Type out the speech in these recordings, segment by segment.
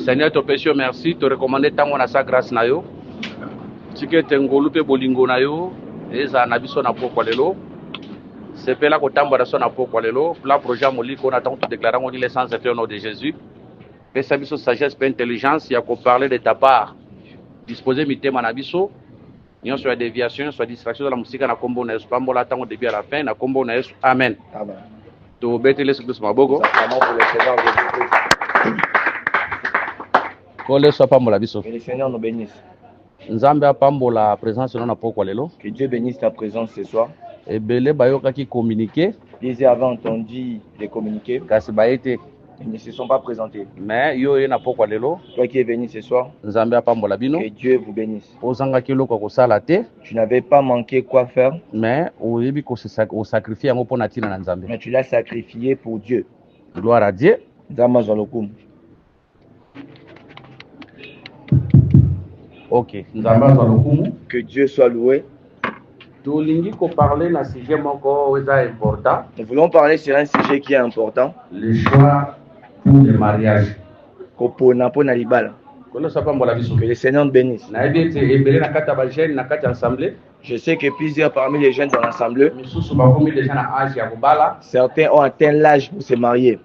Seigneur, te pèse merci, te recommander tant on a sa grâce na yo. Tike tengolu pe bolingo na yo, eza na biso na poko lelo. C'est là que tambour son na poko lelo. Plan projet moli qu'on attend te déclarer on dit l'essence est fait au nom de Jésus. Que sa biso sagesse et intelligence, il y a qu'on parler de ta part. Disposer mi thème na biso. Nyon soit déviation, soit distraction de la musique na kombo na Yesu pambola tant au début à la fin na kombo na Yesu. Amen. Amen. To bete les plus mabogo. Sacrement pour le Seigneur Jésus-Christ. Kole soit pambola biso. Que le Seigneur nous bénisse. Nzambe apambola présence na poko lelo. Que Dieu bénisse ta présence ce soir. Et belé bayoka qui communiquer. Ils avaient entendu les communiquer. Kasi baete. Ils ne se sont pas présentés. Mais yo na poko lelo. Toi qui es venu ce soir. Nzambe apambola bino. Que Dieu vous bénisse. Ozanga kilo ko kosala te. Tu n'avais pas manqué quoi faire. Mais oyebi ko sacrifier yango pona tina na Nzambe. Mais tu l'as sacrifié pour Dieu. Gloire à Dieu. Nzamba zalokum. Ok. Nzamba zalokum. Que Dieu soit loué. Tolingi ko parler na sujet moko eza important. Nous voulons parler sur un sujet qui est important. Le choix pour le mariage. Kopona pona libala. Kolo sapa mbola biso. Que le Seigneur nous bénisse. Na ebete ebele na kata ba jeune na kata assemblée. Je sais que plusieurs parmi les jeunes dans l'assemblée, Misusu bakomi déjà na âge ya kobala. certains ont atteint l'âge pour se marier.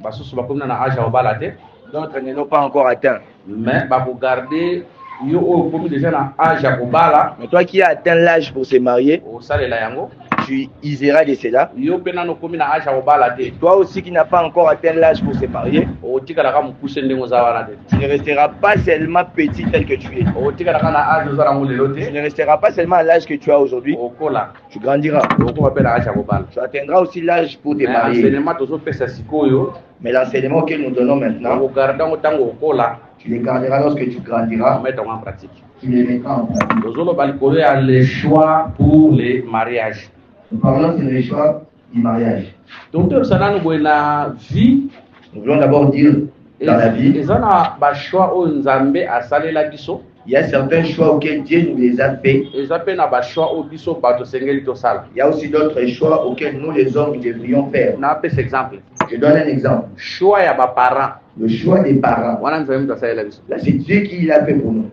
Basusu bakomi na âge ya kobala te. D'autres ne l'ont pas encore atteint. Mais bako garder yo okomi déjà na âge ya kobala. Mais toi qui as atteint l'âge pour se marier, Osalela yango. tu useras de cela. Yo pena no komi na âge ya kobala te. Toi aussi qui n'as pas encore atteint l'âge pour se marier, Otika ka mukuse ndengo za wana te. tu ne resteras pas seulement petit tel que tu es. Otika ka na âge za rango lelo Tu te. ne resteras pas seulement à l'âge que tu as aujourd'hui. Okola. Tu grandiras. Okoma pe na âge ya kobala. Tu atteindras aussi l'âge pour te Mais marier. enseignement tozo pesa sikoyo. Mais l'enseignement que nous donnons maintenant, Ogarda otango okola. tu les garderas lorsque tu grandiras. Mettre en pratique. Tu les mettras en pratique. Tozolo balikolo ya le choix pour les mariages. Nous parlons sur les choix du mariage. Donc sananu boena vie. Nous voulons d'abord dire dans la vie, Ezana ba choix o Nzambe asalela biso. il y a certains choix auxquels Dieu nous les a fait. Ezape na ba choix o biso bato sengeli to sala. Il y a aussi d'autres choix auxquels nous les hommes nous devrions faire. Na pe exemple. Je donne un exemple. Choix ya ba parents. Le choix des parents. Wana Nzambe tasalela biso. Là, c'est Dieu qui l'a fait pour nous.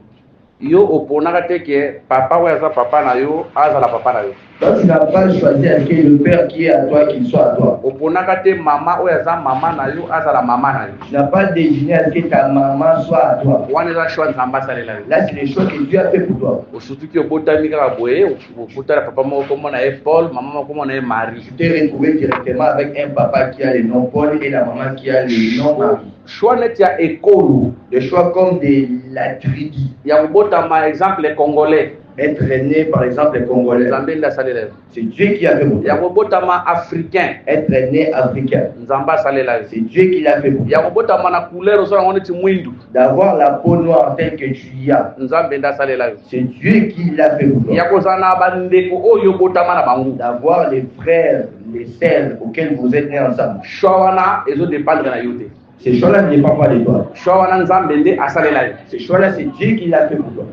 Yo oponaka te ke papa wa za papa na yo azala papa na yo. Toi, tu n'as pas choisi à ce que le père qui est à toi, qu'il soit à toi. Oponaka te mama o za mama na yo azala mama na yo. Tu n'as pas désigné à ce que ta maman soit à toi. Wana za choix Nzambe asalela yo. Là, c'est les choix que Dieu a fait pour toi. Surtout que obotami kaka boye obotala papa moko kombo na ye Paul, mama moko kombo na ye Marie. Tu t'es retrouvé directement avec un papa qui a le nom Paul et la maman qui a le nom Marie. Choix net ya ekolo. Des choix comme de la tribu. Ya kobotama exemple les Congolais. Être né, par exemple, les Congolais. Nzambe nda salela yo. C'est Dieu qui l'a fait pour Ya toi. kobotama africain. Être né africain. Nzamba salela yo. C'est Dieu qui l'a fait pour Ya toi. kobotama na couleur osala ngone ti mwindu. D'avoir la peau noire telle que tu y as. Nzambe nda salela yo. C'est Dieu qui l'a fait pour Ya toi. kozana bandeko oyo botama na bango. D'avoir les frères, les sœurs auxquels vous êtes nés ensemble. Choix wana ezo dépendre na yo te. Ces choix-là ne dépendent pas de toi. Choix wana Nzambe nde asalela yo. Ces choix-là, c'est Dieu qui l'a fait pour toi.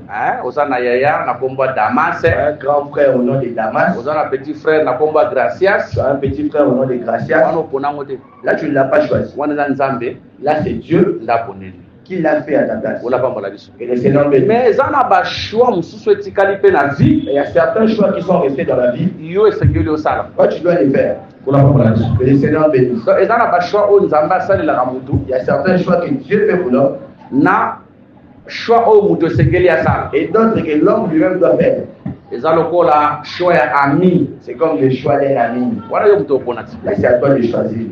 Osana yaya na kombo Damas. Un grand frère au nom de Damas. Osana petit frère na kombo Gracias. Tu as un petit frère au nom de Gracia. Wana oponango te. Là, tu ne l'as pas choisi. Wana za Nzambe Là, c'est Dieu nda poneli. qui l'a fait à ta place. Ola pambola biso. Et le Seigneur bénisse. Mais ezana ba choix mususu etikali pe na vie. Il y a certains choix qui sont restés dans la vie. Yo esengeli osala. Toi, tu dois les faire. Ola pambola biso. Que le Seigneur bénisse. Donc ezana ba choix o Nzambe asalelaka mutu. Il y a certains choix que Dieu fait pour l'homme Na choix o mutu esengeli asala. et d'autres que l'homme lui-même doit faire. Eza lokola choix ya ami. C'est comme le choix d'un ami. Wana yo mutu oponati. Là, c'est à toi de choisir.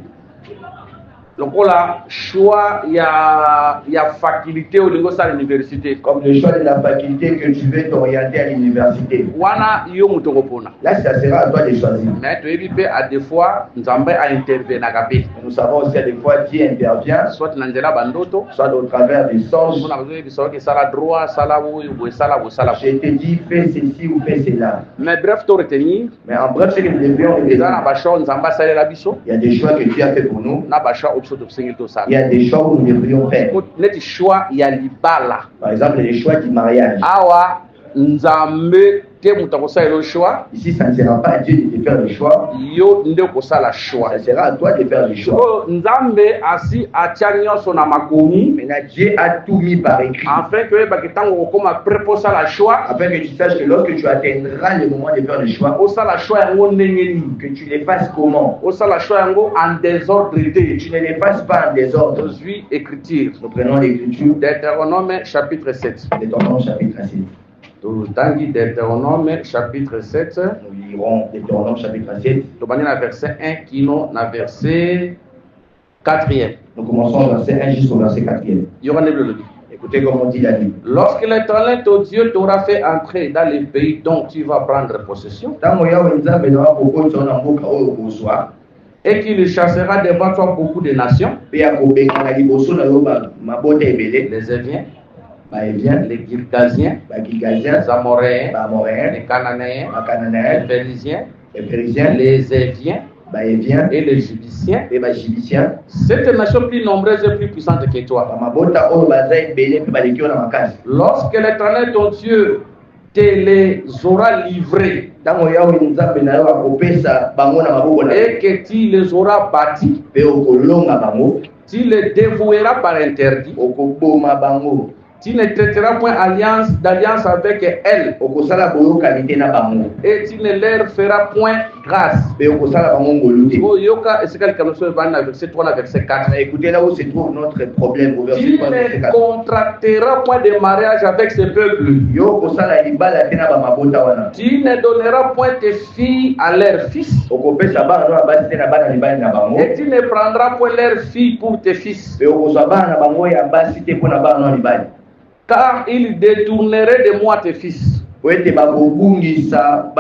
Lokola choix ya faculté olingo sala université. Comme le choix de la faculté que tu veux t'orienter à l'université. Wana yo mutu okopona. Là, ça sera à toi de choisir. Mais toyebi pe à des fois Nzambe a intervenaka pe. Nous savons aussi à des fois Dieu intervient, Soit na nzela bandoto. soit au travers des songes. On a besoin de savoir que ça la droit, ça la oui, ça la. Je te dis, fais ceci ou fais cela. Mais bref, tu retenir, Mais en bref, ce que nous devions il y a retenir, des choix Nzamba salela biso, il y a des choix que Dieu a fait pour nous. na ba choix option de singil to Il y sala. a des choix que nous devrions faire. Net choix ya libala. Par exemple, les choix du mariage. Awa Nzambe te moto akosala le choix. Ici, ça ne sera pas à Dieu de te faire le choix. Yo nde okosala choix. Ça sera à toi de faire le choix. So nzambe asi atia nyonso na makomi. Maintenant, Dieu a tout mis par écrit. Afin que oyebaki ntango okoma prêt mpo osala choix. Afin que tu saches que lorsque tu atteindras le moment de faire le choix, Osala choix yango ndenge nini. que tu les fasses comment? Osala choix yango en désordre te. Tu ne les fasses pas en désordre. Tozwi écriture. Nous prenons l'écriture Deutéronome chapitre 7. de Deutéronome chapitre 7. Totangi Deutéronome chapitre 7. Nous lirons Deutéronome chapitre 7. Tobani na verset 1 kino na verset 4e. Nous commençons au verset 1 jusqu'au verset 4e. Yoka nde lolobi. Écoutez comment dit la Bible. Lorsque l'Éternel ton Dieu t'aura fait entrer dans les pays dont tu vas prendre possession, Tango Yahweh Nzambe na okota na mboka oyo kozwa, et qu'il chassera devant toi beaucoup de nations, pe akobenga na liboso na yo mabota ebele, les Éviens, baéviens, les Girgasiens, bagirgaziens, les Amoréens, bamoréens, les Cananéens, les bacananéens, Phérésiens, les périsiens, les Éviens baéviens, et les Jubiciens. pe bajibiciens, Cette nation plus nombreuse et plus puissante que toi. bamabota oyo baza ebele pe baleki yo na makasi. Lorsque l'Éternel ton Dieu te les aura livrés Tango Yahweh Nzambe na yo akopesa bango na maboko na et que tu les auras bâtis, pe okolonga bango, tu les dévoueras par interdit. okoboma bango, Tu ne traiteras point d'alliance avec elles okosala boyokani te na bango, et tu ne leur feras point grâce. pe okosala bango ngolu te. Oh, yoka esika likambo so ebandi na verset 3 na verset 4. Écoutez là où se trouve notre problème au verset Tu 3 verset ne 4. contracteras point de mariage avec ce peuple. Yo kosala libala te na bamabota wana. Tu ne donneras point tes filles à leurs fils. Okopesa bana na basi te na bana mibali na bango. Et tu ne prendras point leurs filles pour tes fils. Pe okozwa bana na bango ya basi te mpona bana na mibali. Car ils détourneraient de moi tes fils, Po ete bakobungisa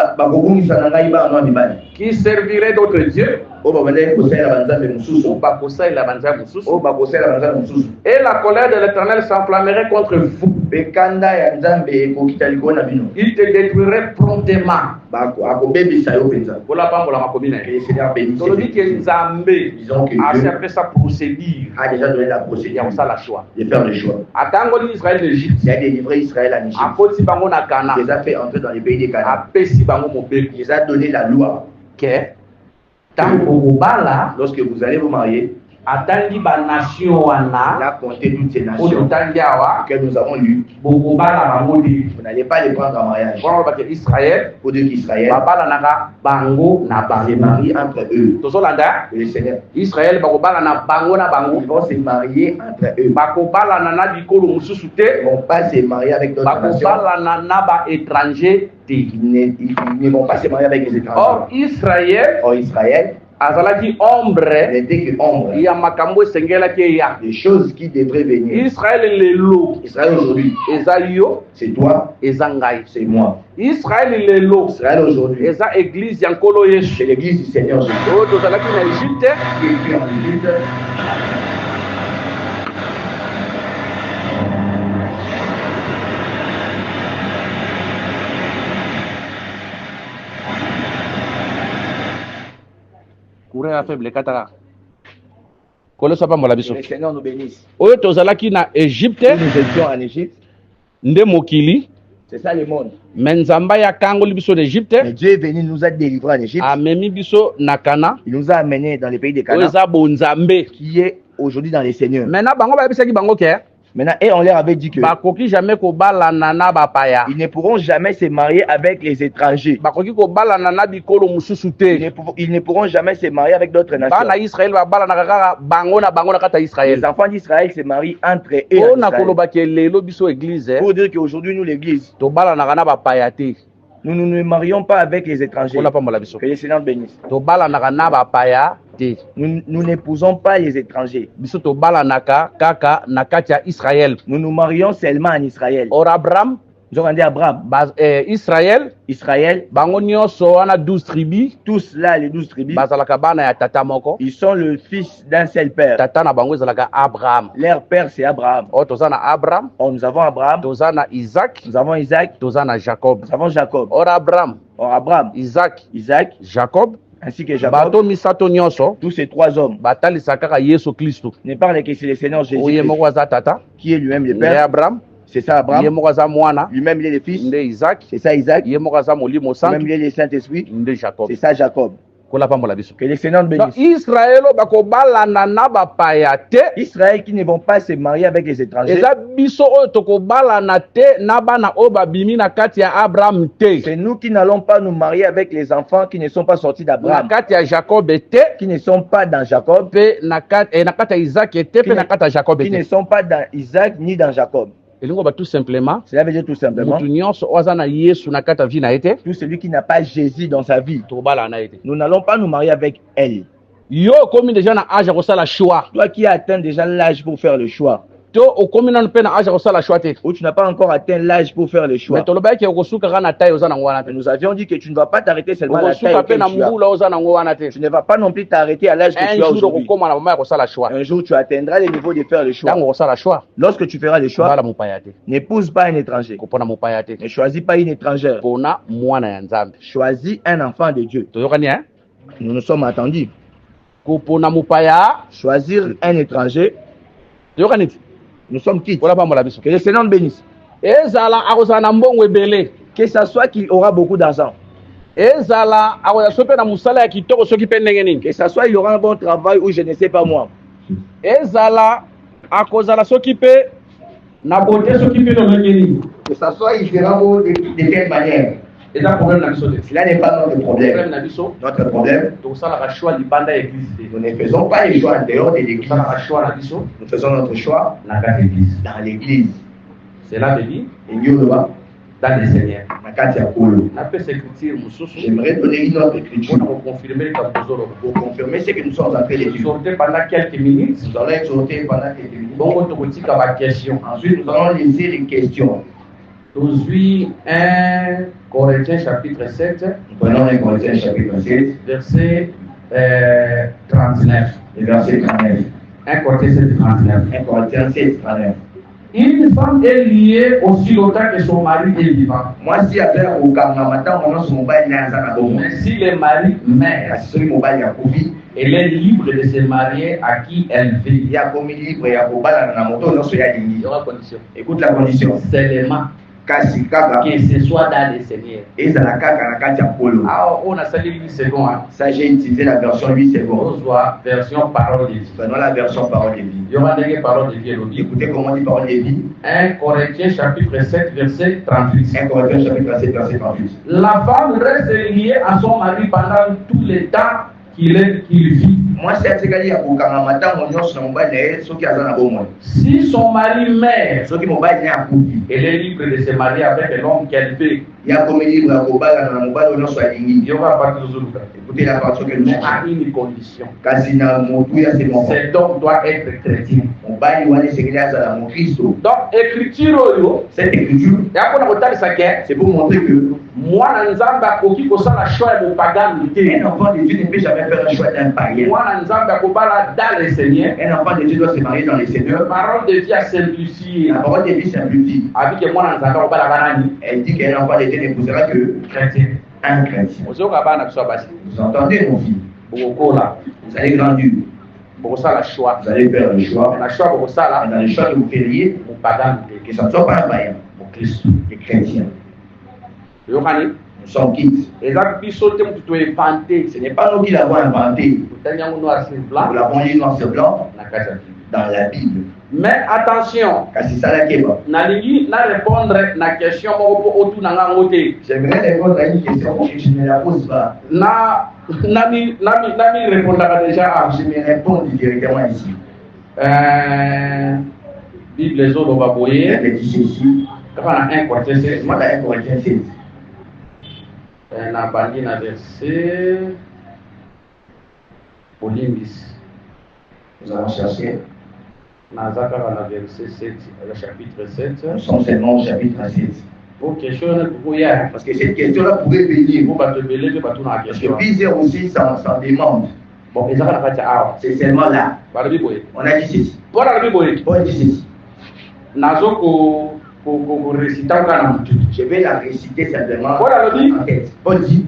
na ngai bana na mibali. qui serviraient d'autres dieux, Oyo babandaki kosalela banzambe mosusu. ou bakosalela banzambe mosusu. Oyo bakosalela banzambe mosusu. Et la colère de l'Éternel s'enflammerait contre vous. Pe kanda ya nzambe ekokita likolo na bino. Il te détruirait promptement. Akobebisa yo mpenza. Voilà pambola makomi na Que ye. le Seigneur bénisse. Tolobi ke Nzambe Disons que a Dieu fait sa procédure a déjà donné la ya procédure kosala choix. de faire le choix. Atangoli Israël l'Égypte, Il a délivré Israël en Égypte. akoti bango na Kana, Il les a fait entrer dans les pays des Canaan. apesi bango mobeko Il les a donné la loi. ke tango kobala Lorsque vous allez vous marier, atangi banation il wana a compté toutes ces oyo nations otangi awa que nous avons lues. bokobala bango te. Vous n'allez pas les prendre en mariage. Wana bake Israël Pour dire qu'Israël babalanaka bango na se bango. marie entre eux. Tozolanda Et le Seigneur, Israël bakobalana bango na ils bango, vont se marier entre eux. bakobalana na bikolo mosusu Ils te, ne vont pas se marier avec d'autres nations. bakobalana na baétranger te. Ils ne vont pas se marier avec les Or étrangers. Israël Or, Israël azalaki ombre n'était que ombre. ya makambo esengelaki eya. Des choses qui devraient venir. Israël lelo Israël aujourd'hui, eza yo, c'est toi, eza ngai. c'est moi. Israël lelo Israël aujourd'hui, eza église ya nkolo yesu c'est l'église du Seigneur Jésus. oyo tozalaki na Égypte. Qui est écrit en Égypte. courant ya faible ekataka koleso pambola Que biso le Seigneur nous bénisse. oyo tozalaki na Égypte Si nous étions en Égypte, nde mokili c'est ça le monde. me nzambe yakangoli biso d'Égypte Mais Dieu est venu, nous a délivrés en Égypte. amemi biso na Kana Il nous a amenés dans les pays des oyo Canaan, eza bonzambe. qui est aujourd'hui dans les seigneurs. Maintenant bango bayebisaki bango ke Maintenant, et on leur avait dit que bakoki jamais kobalana na bapaya, ils ne pourront jamais se marier avec les étrangers. bakoki kobalana na bikolo mosusu te. Ils ne pourront jamais se marier avec d'autres nations. Bana Israël babalanaka kaka bango na kata Les Israël. enfants d'Israël se marient entre eux. O en na Israël. koloba ke lelo biso église Pour dire qu'aujourd'hui, nous, l'église, tobalanaka na bapaya te. nous ne nous marions pas avec les étrangers. Kola pambola biso. Que le Seigneur bénisse. Tobalanaka na bapaya te. Nous n'épousons pas les étrangers. Biso tobalanaka kaka na kati ya Israël. Nous nous marions seulement en Israël. Or Abraham, Nous avons dit Abraham, Israël, Israël, bango nyonso wana 12 tribus, tous là, les 12 tribus, bazalaka bana ya tata moko. ils sont le fils d'un seul père. Tata na bango ezalaka Abraham. Leur père, c'est Abraham. O toza na Abraham, Or, nous avons Abraham, toza na Isaac, nous avons Isaac, toza na Jacob. nous avons Jacob. Or Abraham, Or, Abraham, Isaac, Isaac, Jacob, ainsi que Jacob, bato misato nyonso tous ces trois hommes batalisaka kaka Yesu Kristo. ne parlent que c'est le Seigneur Oye Jésus moko aza tata, qui est lui-même le nde Père. Abraham, C'est ça Abraham. Ye moko aza mwana. Lui-même il est le fils. Nde Isaac. C'est ça Isaac. Ye moko aza molimo santu. Lui-même il est le Saint-Esprit. Nde Jacob. C'est ça Jacob. Kola pambola biso. Que le Seigneur nous bénisse. Israël bakobalana na bapaya te. Israël qui ne vont pas se marier avec les étrangers. Eza biso oyo tokobalana te na bana oyo babimi na kati ya Abraham te. C'est nous qui n'allons pas nous marier avec les enfants qui ne sont pas sortis d'Abraham. Na kati ya Jacob te. Qui ne sont pas dans Jacob. Pe na kati ya Isaac te pe na kati ya Jacob te. Qui ne sont pas dans Isaac ni dans Jacob. Tout simplement. Cela veut dire tout simplement. Tout celui qui n'a pas Jésus dans sa vie. Nous n'allons pas nous marier avec elle. Yo comme déjà na âge à choix. Toi qui as atteint déjà l'âge pour faire le choix. Ou tu n'as pas encore atteint l'âge pour faire le choix. Nous avions dit que tu ne vas pas t'arrêter seulement à la taille auquel tu as. Tu ne vas pas non plus t'arrêter à l'âge que tu as aujourd'hui. Un jour tu atteindras le niveau de faire le choix. Lorsque tu feras le choix, n'épouse pas un étranger. Ne choisis pas une étrangère. Choisis un enfant de Dieu. Nous nous sommes attendus. Choisir un étranger. Nous sommes quittes. Que le Seigneur nous bénisse. Que ça soit qu'il aura beaucoup d'argent. Que ça soit il aura un bon travail ou je ne sais pas moi. Que ça soit il fera beau de quelle manière. Cela n'est pas notre problème. Notre problème, nous ne faisons pas les choix en dehors de l'église. Nous faisons notre choix dans l'église. Cela veut dire dans le Seigneur. J'aimerais donner une autre écriture pour confirmer ce que nous sommes en train de dire. Pendant quelques minutes, nous allons exhorter pendant quelques minutes. Ensuite, nous allons laisser les questions. Nous 1 Corinthiens chapitre 7. Nous prenons 1 Corinthiens chapitre 7. Verset 39. Le verset 39. 1 Corinthiens 7, 39. 1 Corinthiens 7, 39. Une femme est liée aussi longtemps que son mari est vivant. Moi, si affaire au Kangamata, on a son mobile mais si le mari meurt, elle est libre de se marier à qui elle veut. Il y a condition. Écoute la condition. Seulement que ce soit dans le Seigneur. On a sali 8 secondes. Ça, j'ai utilisé la version 8 secondes. Version parole de vie. Prenons la version parole de vie. Il y aura des paroles de vie. Écoutez comment on dit parole de vie. 1 Corinthiens chapitre 7, verset 38. 1 Corinthiens chapitre 7, verset 38. La femme reste liée à son mari pendant tout le temps qu'il vit. Moi, c'est ce qu'il y a si son mari meurt, elle est libre de se marier avec l'homme qu'elle veut. Il y aura pas de écoutez la partie que nous mais à une condition. Cet homme doit être chrétien. Donc, écriture, cette écriture, c'est pour montrer que moi, un enfant de Dieu ne peut jamais faire un choix d'un païen. Dans le Seigneur, un enfant de Dieu doit se marier dans le Seigneur. La parole de Dieu a simplifié. La parole de Dieu simplifie. Elle dit qu'un enfant de Dieu n'épousera que chrétien. Un chrétien. Vous entendez, mon fils? Vous allez grandir. Vous allez faire le choix. Et dans le choix que vous feriez, que ça ne soit pas un païen, des chrétiens. Nous sommes quittes. Ce n'est pas nous qui l'avons inventé. Nous l'avons lu noir sur blanc dans la Bible. Mais attention, répondre à la question. J'aimerais répondre à une question que je ne la pose pas. Je me réponds directement ici. Bible les autres va boyer. Elle dit ceci. Un Corinthiens 6. Moi, dans 1 Corinthiens 6. On a banni un verset. Nous allons chercher. Nazaka la verset 7, le chapitre 7. Nous sommes seulement au chapitre 7. Parce que cette question-là pourrait venir. Parce que plusieurs aussi s'en demandent. Bon, c'est seulement là. On a dit ceci. On dit ceci. Je vais la réciter simplement. On dit.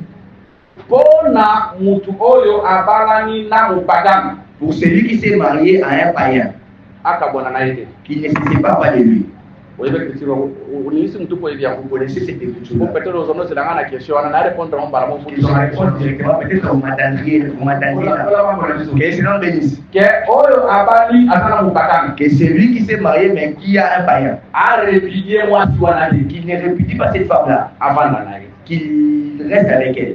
Pour celui qui s'est marié à un païen, qui ne se sépare pas de lui. Vous connaissez cette écriture. Peut-être aux hommes, c'est la question. On a répondu à mon Ils ont répondu directement. Peut-être vous m'attendriez là. Que c'est non bénisse. Que c'est lui qui s'est marié, mais qui a un païen. A répudié moi, qui ne répudie pas cette femme-là. Avant la qu'il reste avec elle.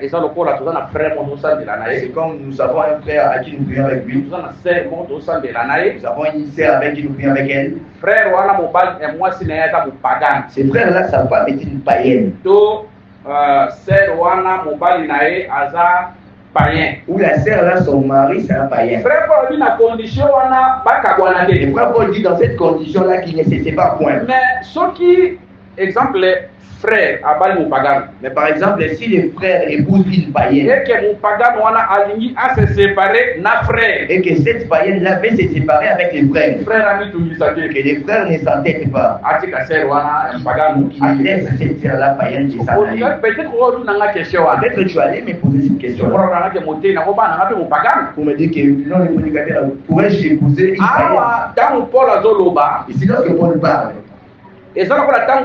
Et ça, le corps, tout ça, frère, mon sang de la naïe. C'est comme nous avons un frère à qui nous prions avec lui. Nous avons un sœur, mon sang de la naïe. Nous avons une sœur avec qui nous prions avec elle. Frère, voilà mon bal, et moi, c'est un pagan. Ces frères-là, sa femme est une païenne. Donc, sœur, voilà mon bal, naïe, aza païen. Ou la sœur, là, son mari, c'est un païen. Frère, Paul dit la condition, on a pas qu'à voir la tête. Et frère Paul dit dans cette condition-là qu'il ne se sépare point. Mais ce qui, exemple, frère abali mon pagan. Mais par exemple, si les frères épousent une païenne et que mon pagan wana aligné à se séparer na frère et que cette païenne-là veut se séparer avec les frères, frère ami tout que les frères ne s'entêtent pas. Atika sœur wana pagan qui laisse cette sœur-là païenne qui s'en aille. Peut-être que tu as une question. Peut-être que tu allais me poser cette question. Pour me dire que non, les prédicateurs pourrais-je épouser une païenne. Ah, dans Paul Azoloba. Et c'est lorsque Paul parle. Et ça,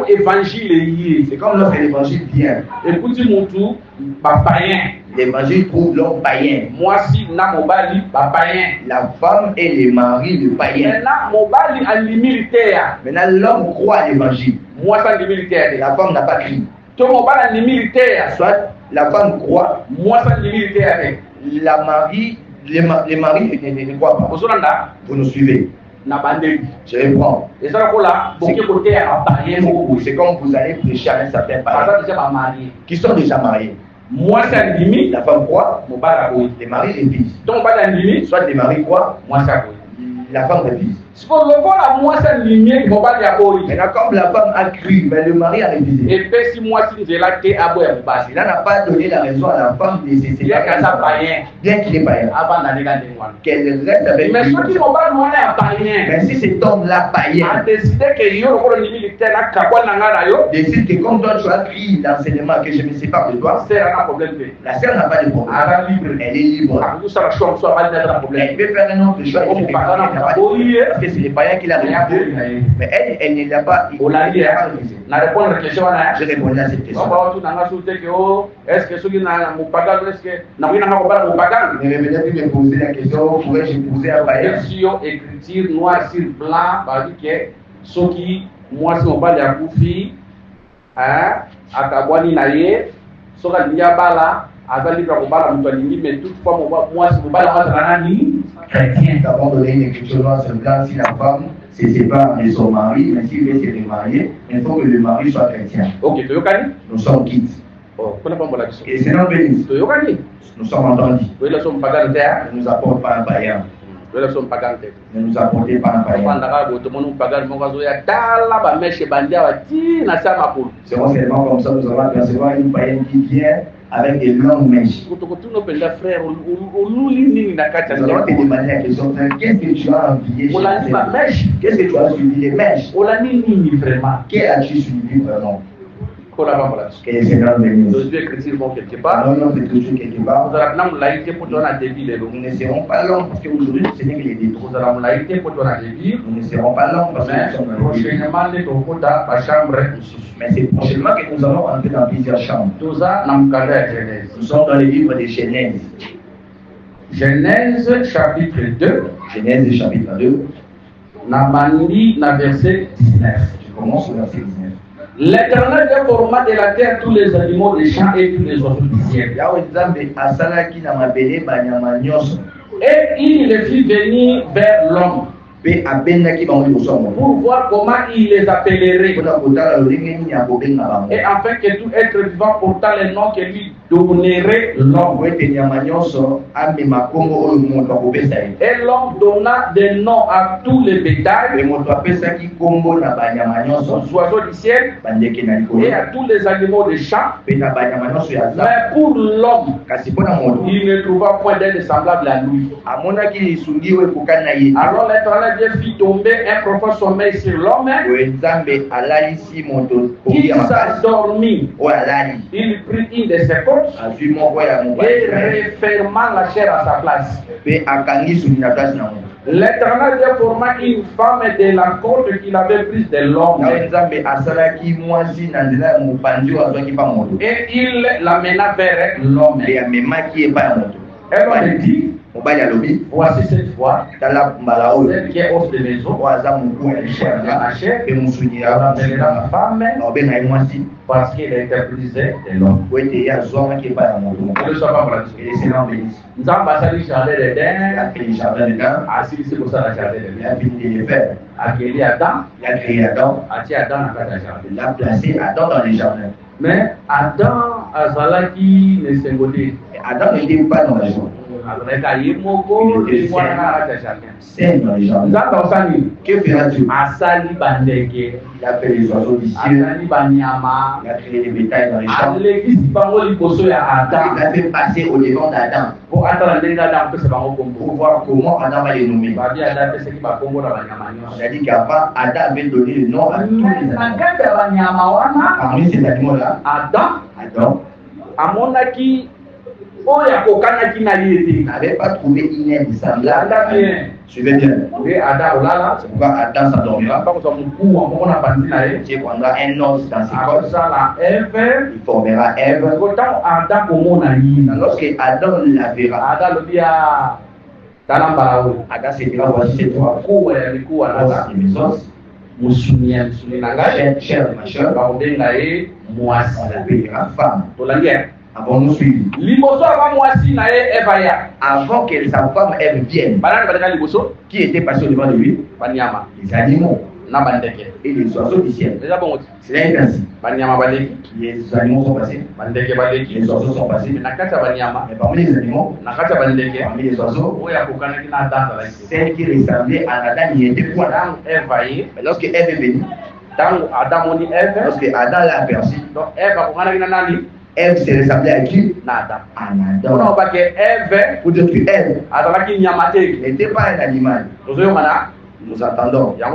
c'est l'évangile. C'est comme lorsque l'évangile vient. Écoutez mon tour, païen. L'évangile trouve l'homme païen. Moi, si na mobali, païen. La femme et le mari, le païen. Maintenant, mobali en militaire. Maintenant, l'homme croit à l'évangile. Moi, ça, le militaire. La femme n'a pas crié. Ton mobali en militaire. Soit la femme croit. Moi, ça, le militaire. La mari, les maris ne croient pas. Vous nous suivez. Je reprends. Et ça, c'est comme vous allez prêcher à un certain parent qui sont déjà mariés. Moi, c'est limite. La femme croit, les maris refusent. Soit les maris croient, la femme refuse. Maintenant, comme la femme a cru, mais le mari a refusé. Et puis, si moi, si j'ai la tête à boire, il n'a pas donné la raison à la femme de se séparer. Bien qu'il est païen. Qu'elle reste avec lui. Mais si cet homme-là païen décide que comme toi tu as pris l'enseignement que je me sépare de toi, la sœur n'a pas de problème. Elle est libre. Elle peut faire un autre choix. Parce que c'est les païens qui l'ont réalisé. Mais elle ne l'a pas. Je réponds à cette question. Est-ce que ceux qui n'ont pas de mais peut-être me poser la question, pourrais-je épouser un païen? Écriture noir sur blanc, que ceux qui, moi, si on parle de Koufi, à Kabwani Naye, ceux qui ont bala, mais toutefois, moi, si on parle de chrétien, d'abord donner une écriture noire sur blanc si la femme se sépare de son mari, mais s'il veut se remarier, il faut que le mari soit chrétien. Ok, nous sommes quittes. Et c'est non béni. Nous sommes entendus. Ne nous apporte pas un païen. Ne nous apportez pas un païen. C'est seulement comme ça nous allons apercevoir une païenne qui vient avec des longues mèches. Nous allons te demander la question, qu'est-ce que tu as envié? Qu'est-ce que tu as suivi? Les mèches. Qu'est-ce as-tu suivi vraiment? Que le Seigneur bénisse. Nous écrivons quelque part. Nous ne serons pas longs parce qu'aujourd'hui, ce n'est que les détours. Nous ne serons pas longs parce que nous sommes prochainement. Mais c'est prochainement que nous allons entrer dans plusieurs chambres. Nous sommes dans le livre de Genèse. Genèse chapitre 2. Genèse chapitre 2. Verset 19. Je commence au verset 19. L'Éternel forma de la terre tous les animaux des champs et tous les oiseaux du ciel. Et il les fit venir vers l'homme pour voir comment il les appellerait. Et afin que tout être vivant portant les noms que lui donnerait l'homme. Et l'homme donna des noms à tous les bétails, aux oiseaux du ciel et à tous les animaux des champs. Mais pour l'homme, il ne trouva point d'être semblable à lui. Alors l'Éternel Dieu fit tomber un profond sommeil sur l'homme. Il s'endormit. Il prit une de ses côtes et referma la chair à sa place. L'Éternel Dieu forma une femme de la côte qu'il avait prise de l'homme. Et il l'amena vers l'homme. Et l'homme dit, voici cette fois, celle qui est hors de maison, la femme, parce qu'il a été brisé de l'homme. Nous avons passé le jardin d'Éden, assis pour ça le jardin d'Éden. A créé Adam, il a placé Adam dans les jardins. Mais Adam Azalaki ne s'engodait. Adam n'était pas dans la joie. Il était sain dans les jardins. Que fera-tu? Il a fait les oiseaux du ciel. Il a créé les bétails dans les champs. Il a fait passer au devant d'Adam pour voir comment Adam va les nommer. Il a dit qu'avant, Adam avait donné le nom à tous les animaux. Parmi ces animaux-là, Adam n'avait pas trouvé une aide semblable. Suivez bien. C'est pourquoi Adam s'endormira. Il prendra un os dans ses côtes. Il formera Ève. Lorsque Adam la verra, Adam se dira, voici c'est toi. Voici mes os. Cher ma chère, on l'appellera femme. Avons-nous suivi? Avant que sa femme Ève vienne, qui était passé au devant de lui? Les animaux et les oiseaux du ciel. C'est ainsi. Les animaux sont passés, les oiseaux sont passés. Mais parmi les animaux, parmi les oiseaux, celle qui ressemblait à Adam n'y était point. Mais lorsque Ève est venue, lorsque Adam l'a aperçu, Ève s'est ressemblée à qui? À Adam. Pour dire que Ève n'était pas un animal. Nous attendons. Parce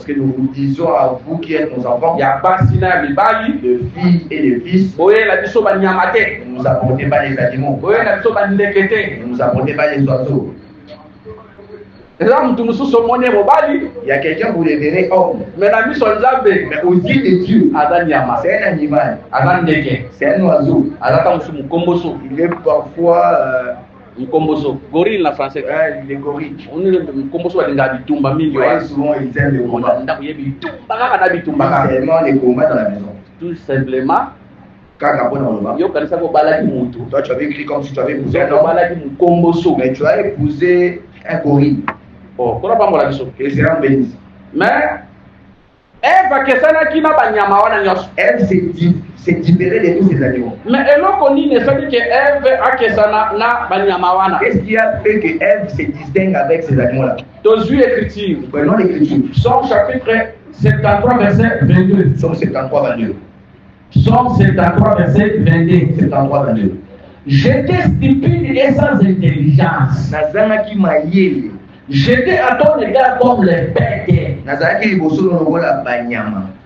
que nous vous disons à vous qui êtes nos enfants, de filles et de fils, ne nous apportez pas les animaux, ne nous apportez pas les oiseaux. Il y a quelqu'un, vous le verrez homme, mais aux yeux de Dieu, c'est un animal, c'est un oiseau. Il est parfois gorille en français. Il est gorille. Souvent ils aiment le combat. Seulement les combats dans la maison. Tout simplement. Toi tu avais écrit comme si tu avais épousé un homme, mais tu as épousé un gorille. Que les gens bénissent. Mais elle s'est différée de tous ces animaux. Mais qu'est-ce qui a fait que Ève se distingue avec ces animaux-là? Prenons l'écriture. Somme chapitre 73 verset 22. Somme 73 22. Somme 73 verset 22. 73 22. J'étais stupide et sans intelligence. J'étais à ton égard comme les bêtes.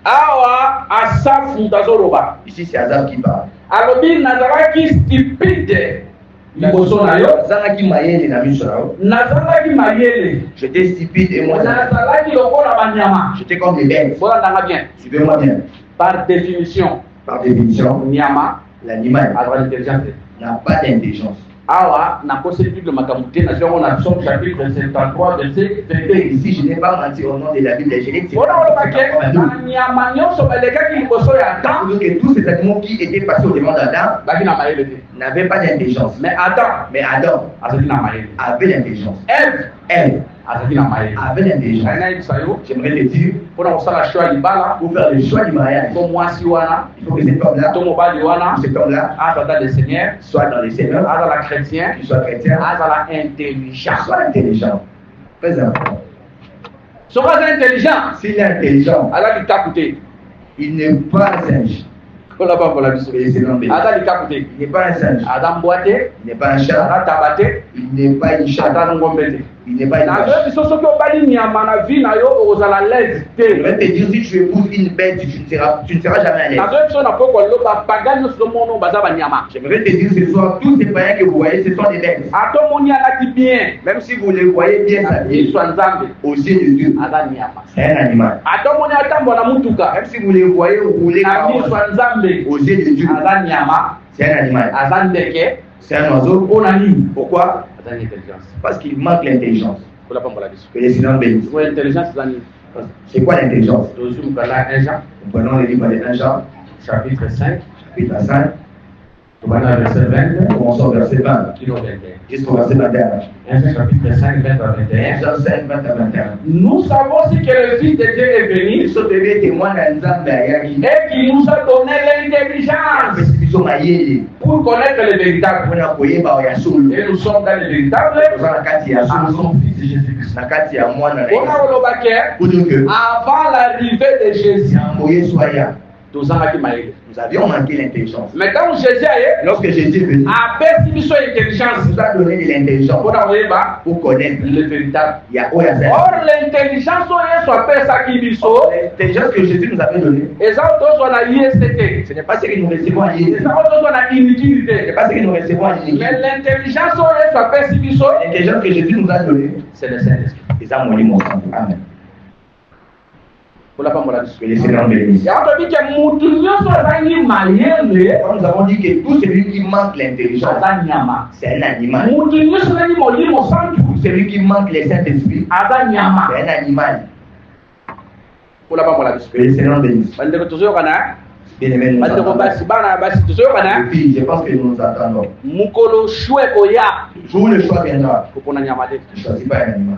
Awa Asaf Mutazoroba. Ici c'est Asaf qui parle. Alobi nazaraki stupide. Nazaraki mayele na miso nao. Nazaraki mayele. J'étais stupide et moi. Nazaraki lokola banyama. J'étais comme des bêtes. Voilà dans bien. Suivez-moi bien. Par définition. Nyama. L'animal n'a pas d'intelligence. Awa na possibilité de makamute na on a Somme chapitre 73 verset 22. Ici je n'ai pas menti au nom de la Bible. Je n'ai que tous ces animaux qui étaient passés au devant d'Adam n'avaient pas d'intelligence. Mais Adam avait l'intelligence. Elle avait l'intelligence. J'aimerais te dire, pour faire le choix du mariage, il faut que cet homme-là, soit dans les seigneurs, qu'il soit chrétien, soit intelligent. Très important. S'il est intelligent, il n'est pas un singe. Il n'est pas un singe. Il n'est pas un chat. Il n'est pas une chatte. Il n'est pas une vache. Je vais te dire, si tu épouses une bête, tu ne seras jamais à l'aise. J'aimerais te dire ce soir, tous ces païens que vous voyez, ce sont des bêtes. Même si vous les voyez bien habillés, aux yeux de Dieu, c'est un animal. Même si vous les voyez rouler aux yeux de Dieu, c'est un animal. C'est un oiseau. Pourquoi? Parce qu'il manque l'intelligence. Que les Seigneur bénisse. C'est quoi l'intelligence? Nous prenons le livre de 1 Jean, chapitre 5. Commençons au verset 20 jusqu'au verset 21. 1 chapitre 5, 20 à 21. Jean 5, 20 à 21. Nous savons aussi que le Fils de Dieu est venu et qui nous a donné l'intelligence pour connaître le véritable. Et nous sommes dans le véritable en son Fils Jésus-Christ. Avant l'arrivée de Jésus, nous avions manqué l'intelligence. Mais quand Jésus est, lorsque Jésus est venu, nous a donné de l'intelligence pour connaître le véritable. Or, l'intelligence que Jésus nous avait donnée, ce n'est pas ce que nous recevons à l'IST. Ce n'est pas ce que nous recevons à l'IST. Mais l'intelligence que Jésus nous a donnée, c'est le Saint-Esprit. Les âmes mon sang. Amen. Que les Seigneur bénisse. Nous avons dit que tout celui qui manque l'intelligence, c'est un animal. Tout celui qui manque le Saint-Esprit, c'est un animal. Que les Seigneur bénisse. Bien-aimés, je pense que nous nous attendons. Jour le choix viendra. Ne choisis pas un animal.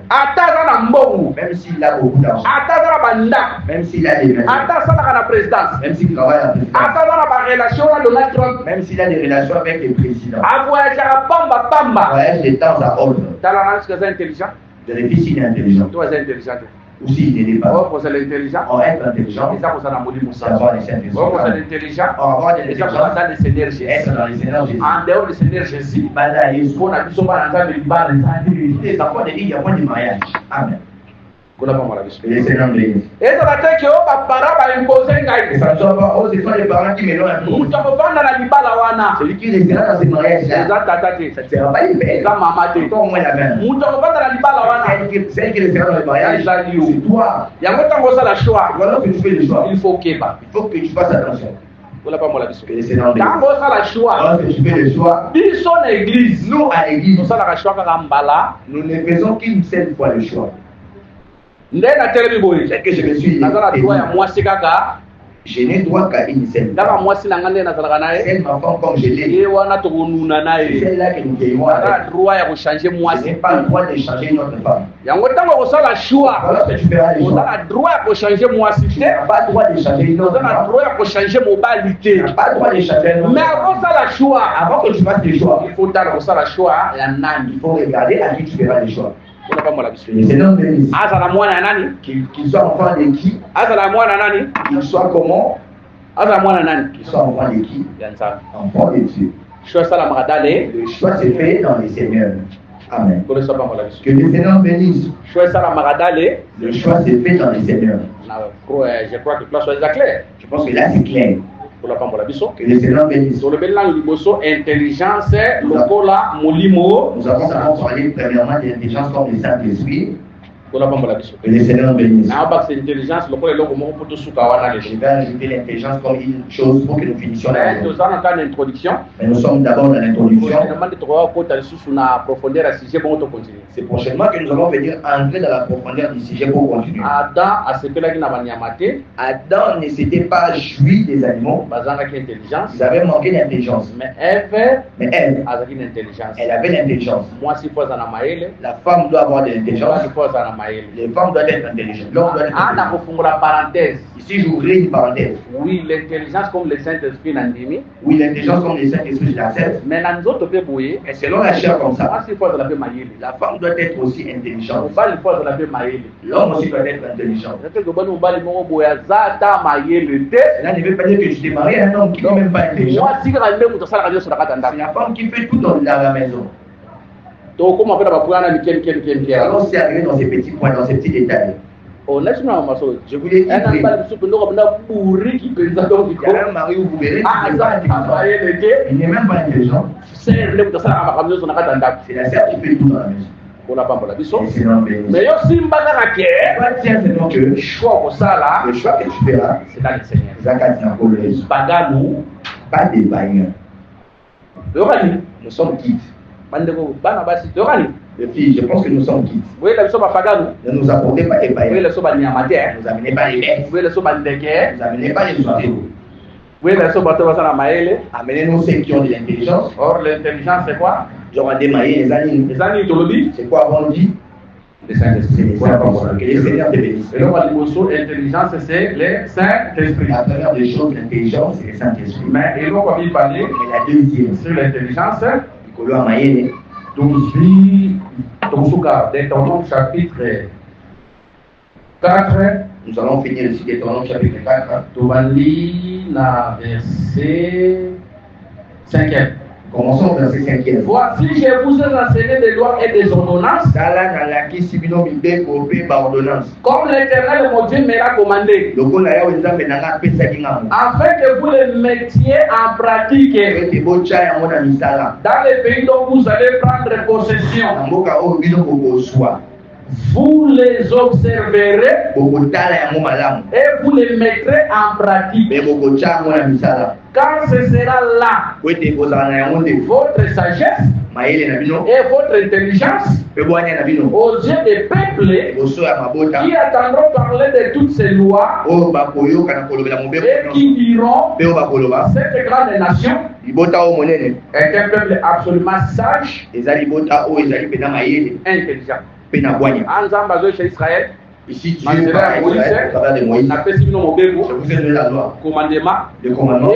Même s'il a beaucoup d'argent. Même s'il a des mains. Même s'il travaille à la présidence. Même s'il a des relations avec les présidents. Voyage de temps à autre. Vérifie s'il est intelligent. Ou s'il n'est pas. On est intelligent. On est intelligent. Et ça, on a avoir les Saint-Esprit. on est intelligent. On va avoir des intelligences. Dans le Seigneur Jésus. Être dans le Seigneur Jésus. En dehors du Seigneur Jésus, on a des enfants de vie, il y a moins de mariage. Amen. Et les Seigneur bénisse. Et ça ne soit pas, oh, ce sont les parents qui mélangent un peu. Celui qui restera dans ce mariage-là, ça ne sera pas une belle. Encore moins la même. Celle qui restera dans le mariage, c'est toi. Voilà que tu fais le choix. Il faut que tu fasses attention. Que les Seigneur bénisse. Alors que tu fais le choix, nous à l'église, nous ne faisons qu'une seule fois le choix. C'est que je me suis dit, je n'ai droit qu'à une seule. Celle ma femme comme je l'ai. C'est celle-là que nous vivons avec. Je n'ai pas le droit de changer notre femme. Voilà que tu feras les choix. Tu n'as pas le droit de changer notre femme. Tu n'as pas le droit de changer notre Mais avant que tu fasses les choix, il faut regarder à qui tu feras les choix. Les Seigneur bénisse. Qu'il soit enfant de qui? Qu'il soit comment? Qu'il soit enfant de qui? Enfant de Dieu. Le choix se fait dans les Seigneurs. Amen. Que les Seigneurs bénissent. Le choix se fait dans les Seigneurs. Je crois que cela soit clair. Je pense que là c'est clair. Que les Seigneurs bénissent. Intelligence, nous avons parlé premièrement de l'intelligence comme le Saint-Esprit. Que les Seigneurs bénissent. Je vais ajouter l'intelligence comme une chose pour que nous finissions la introduction. Mais nous sommes d'abord dans l'introduction. C'est prochainement que nous allons venir entrer dans la profondeur du sujet pour continuer. Adam ne s'était pas joui des animaux. Ils avaient manqué d'intelligence. Mais Ève, elle avait l'intelligence. La femme doit avoir de l'intelligence. Les femmes doivent être intelligentes. L'homme doit être intelligent. Ici, j'ouvrirai une parenthèse. Oui, l'intelligence comme le Saint-Esprit n'andimi. Oui, l'intelligence comme le Saint-Esprit l'accepte. Mais et selon la chair comme ça, la femme doit être aussi intelligente. L'homme aussi doit être intelligent. Cela ne veut pas dire que tu t'es marié à un homme qui n'est même pas intelligent. C'est la femme qui fait tout dans la maison. comment faire allons aussi arriver dans ces petits points, dans ces petits détails. Je voulais dire, il y a un mari ou il n'est même pas intelligent. C'est la sœur qui fait tout dans la maison. Mais aussi, le choix que tu feras, c'est dans le Seigneur. Pas des bagneurs. Nous sommes quittes. Les filles, je pense que nous sommes quittes. Ne nous apportez pas des païens. Ne nous amenez pas les bêtes. Ne nous amenez pas les oiseaux. Amenez-nous ceux qui ont de l'intelligence. Or, l'intelligence, c'est quoi? Genre démailler les animaux. C'est quoi avant on dit? Le Saint-Esprit. Que les Seigneurs te bénissent. Et l'intelligence, c'est le Saint-Esprit. La première des choses, l'intelligence, c'est le Saint-Esprit. Mais il faut parler. Mais la deuxième, sur l'intelligence. Il faut Mayenne. Donc, dans Deutéronome chapitre 4, nous allons finir ici Deutéronome chapitre 4. Tu vas lire la verset 5e. Commençons au verset 5e. Voici, je vous ai enseigné des lois et des ordonnances. Comme l'Éternel mon Dieu me l'a commandé. Afin que vous les mettiez en pratique. Dans les pays dont vous allez prendre possession. Vous les observerez. Et vous les mettrez en pratique. Quand ce sera là votre sagesse et votre intelligence aux yeux des peuples qui attendront parler de toutes ces lois et qui diront cette grande nation est un peuple absolument sage et intelligent. Israël. Ici, Dieu parle à Israël au travers de Moïse. Je vous ai donné la loi. Le commandement.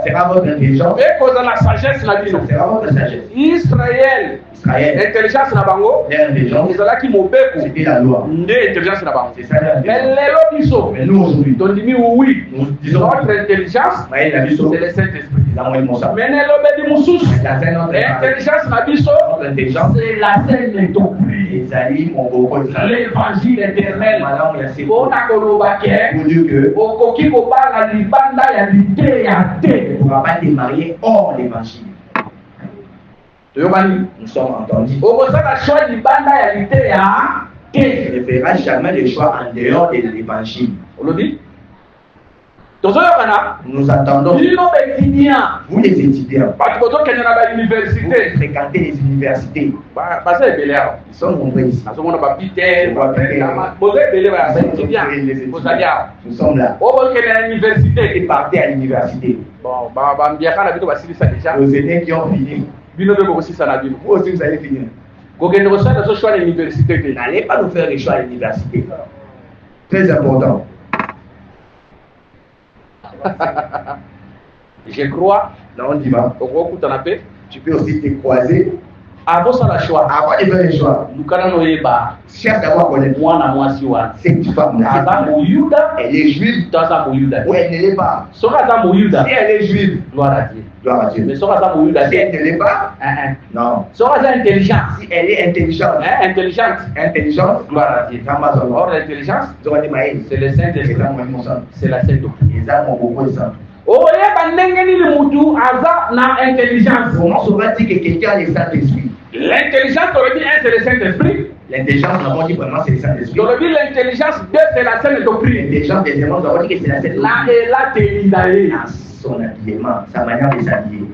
C'est pas votre intelligence. C'est pas votre sagesse. Israël. Intelligence na bango. C'était la loi. C'est ça la loi. Mais nous aujourd'hui, oui. Nous disons notre intelligence, c'est le Saint-Esprit. Mais l'intelligence na biso, c'est la Sainte Doctrine. L'évangile éternel. On a kolobake. Okoki kobala libanda ya lite ya te. On ne va pas démarrer hors l'évangile. Nous sommes entendus. On ne fera jamais le choix en dehors de l'évangile. Nous attendons. Vous les étudiants. Vous fréquentez les universités. Ils sont nombreux ici. Nous sommes là. Ils partaient à l'université. Aux aînés qui ont fini. Vous aussi vous allez finir. N'allez pas nous faire les choix à l'université. Très important. Je crois. Là on y va. Tu peux aussi te croiser. Avant ça, le choix. Avant de faire le choix. Cherche d'abord à connaître. Cette femme-là. Elle est juive. Ou elle ne l'est pas. Si elle est juive. Gloire à Dieu. Gloire à Dieu. Mais si elle ne l'est pas. Non. Si elle est intelligente. Intelligente. Gloire à Dieu. Or, l'intelligence, c'est le Saint-Esprit. C'est la Sainte Doctrine. Comment saura-t-il que quelqu'un a le Saint-Esprit? L'intelligence, c'est le Saint-Esprit. L'intelligence, nous avons dit vraiment c'est le Saint-Esprit. L'intelligence, c'est la Sainte Doctrine. L'intelligence, deuxièmement, nous avons dit que c'est la Sainte Doctrine. Son habillement, sa manière de s'habiller.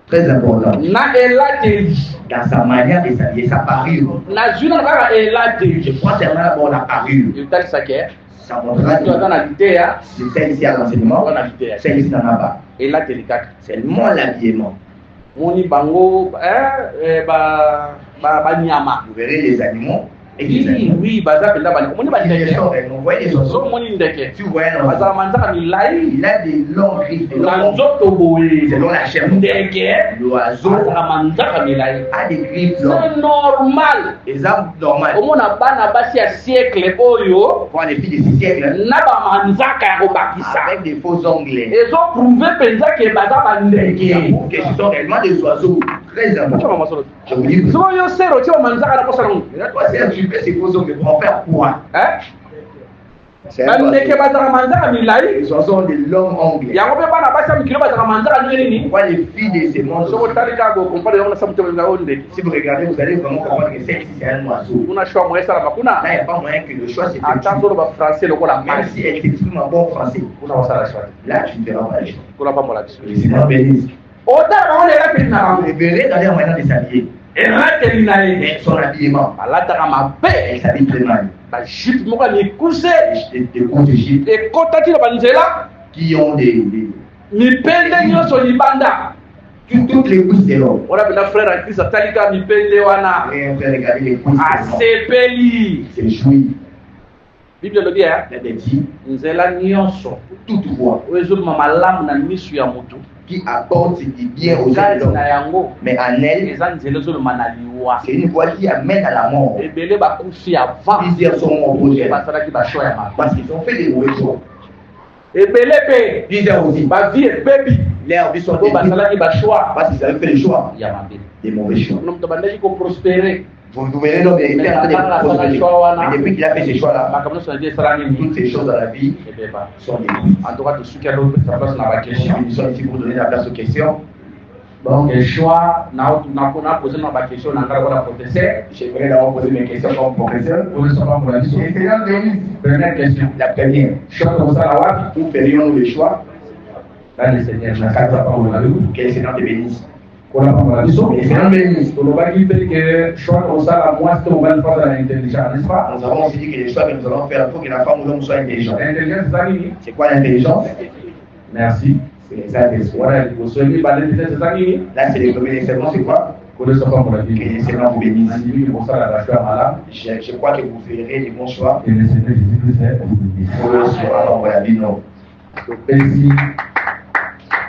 Très important. Dans sa manière de s'habiller, sa parure. Je crois seulement d'abord la parure. Ça montrera que c'est celle-ci à l'enseignement, celle-ci n'en a pas. Seulement l'habillement. Vous verrez les animaux. Oui, baza penda bani. Omoni bani ndeke. On voit les oiseaux. Omoni ndeke. Tu vois un Baza manzaka milai. Il a des longues griffes, des longues Nzoto boye. selon la chair. Ndeke. L'oiseau Baza manzaka milai. a des griffes C'est longues. normal. Les arbres normales. Omona bana basi ya siècle oyo. Pour les filles de ce siècle. Na ba manzaka ya kobakisa. Avec des faux ongles. Ils ont prouvé penza que baza bandeke. Que ce sont réellement des oiseaux très importants. Je vous dis. So yo sero ti manzaka na kosa ngo. Là, toi, c'est un super, ces faux ongles pour en faire quoi? Hein? C'est un Bandeke oiseau. baza manzaka milai. Les oiseaux ont des longs ongles. Yango pe bana basi mikilo baza manzaka nini? Pourquoi les filles de ces mondes? So kotalika go compare na samu te nga onde. Si vous regardez, vous allez vraiment comprendre que c'est un oiseau. Una choix moyen sala makuna. Là, il n'y a pas moyen que le choix s'effectue. Atando ba français lokola Même mal. si elle s'exprime en bon français. Una wasala choix. Là, tu ne verras pas le choix. Kola pa mola biso. Le Seigneur bénisse. Ota on est là pena. Vous les verrez dans leur moyen de s'habiller. Et rate minae. Mais son habillement, Alata kama pe. elle s'habille très mal. Ba jupe moko ni kuse. Des courtes gifles Et kotati na banzela. qui ont des Mipende nyonso libanda. toutes les cousses de l'homme. Wana pena frère en Christ atalika mipende wana. Et on peut regarder les cousses de l'homme. Asepeli. C'est joui. Bible le dit hein. Il y a des petits, Nzela nyonso. toute voix Oyo ezoluma malamu na misu ya mutu. qui apporte du bien aux Kati hommes. na yango. Mais en elle, Eza nzela ezoluma na liwa. c'est une voix qui amène à la mort. Ebele bakufi avant. Plusieurs sont morts pour Dieu. Basalaki bashoa ya mabe. Parce qu'ils ont fait des mauvais choix. Ebele pe. Plusieurs aussi. Bavi ebebi. Leurs vies sont Po détruites basalaki bashoa parce qu'ils avaient fait des choix, ya mabe. des mauvais choix. Ono mutu bandaki ko prospérer. Vous verrez donc il a fait des mauvais choix. Mais depuis qu'il a fait ces choix-là, Makambo so ndi esala nini? toutes ces choses dans la vie Ebeba. sont détruites. En tout cas, tout ce qui a l'autre sa place na ba question. Nous sommes ici pour donner la place aux questions. Donc, le choix, na posé na ba question na ngara wala professeur. J'aimerais d'abord poser mes questions comme professeur. Pour le savoir pour la question. Et c'est là Première question. la première. Choix comme ça la wapi? Où ferions-nous le choix? Là, le Seigneur, na kata pa on la lu. Que le Seigneur te bénisse. Pour la parole de Que le Seigneur te bénisse. Pour le bagi que choix comme ça la moi c'est on va le faire dans l'intelligence, n'est-ce pas? Nous avons aussi dit que les choix que nous allons faire, il faut que la femme ou l'homme soit intelligent. L'intelligence c'est ça nini? C'est quoi l'intelligence? Merci. C'est les arts d'esprit. Voilà, il faut se dire bah l'intelligence c'est ça nini? Là, c'est les premiers exercices, c'est quoi? Pour le savoir pour la Que vie. le Seigneur vous bénisse. Pour ça la choix malade. Je crois que vous ferez les bons choix. Et le Seigneur Jésus-Christ vous bénisse. Pour le soir, on va la vie, non. Donc, ici,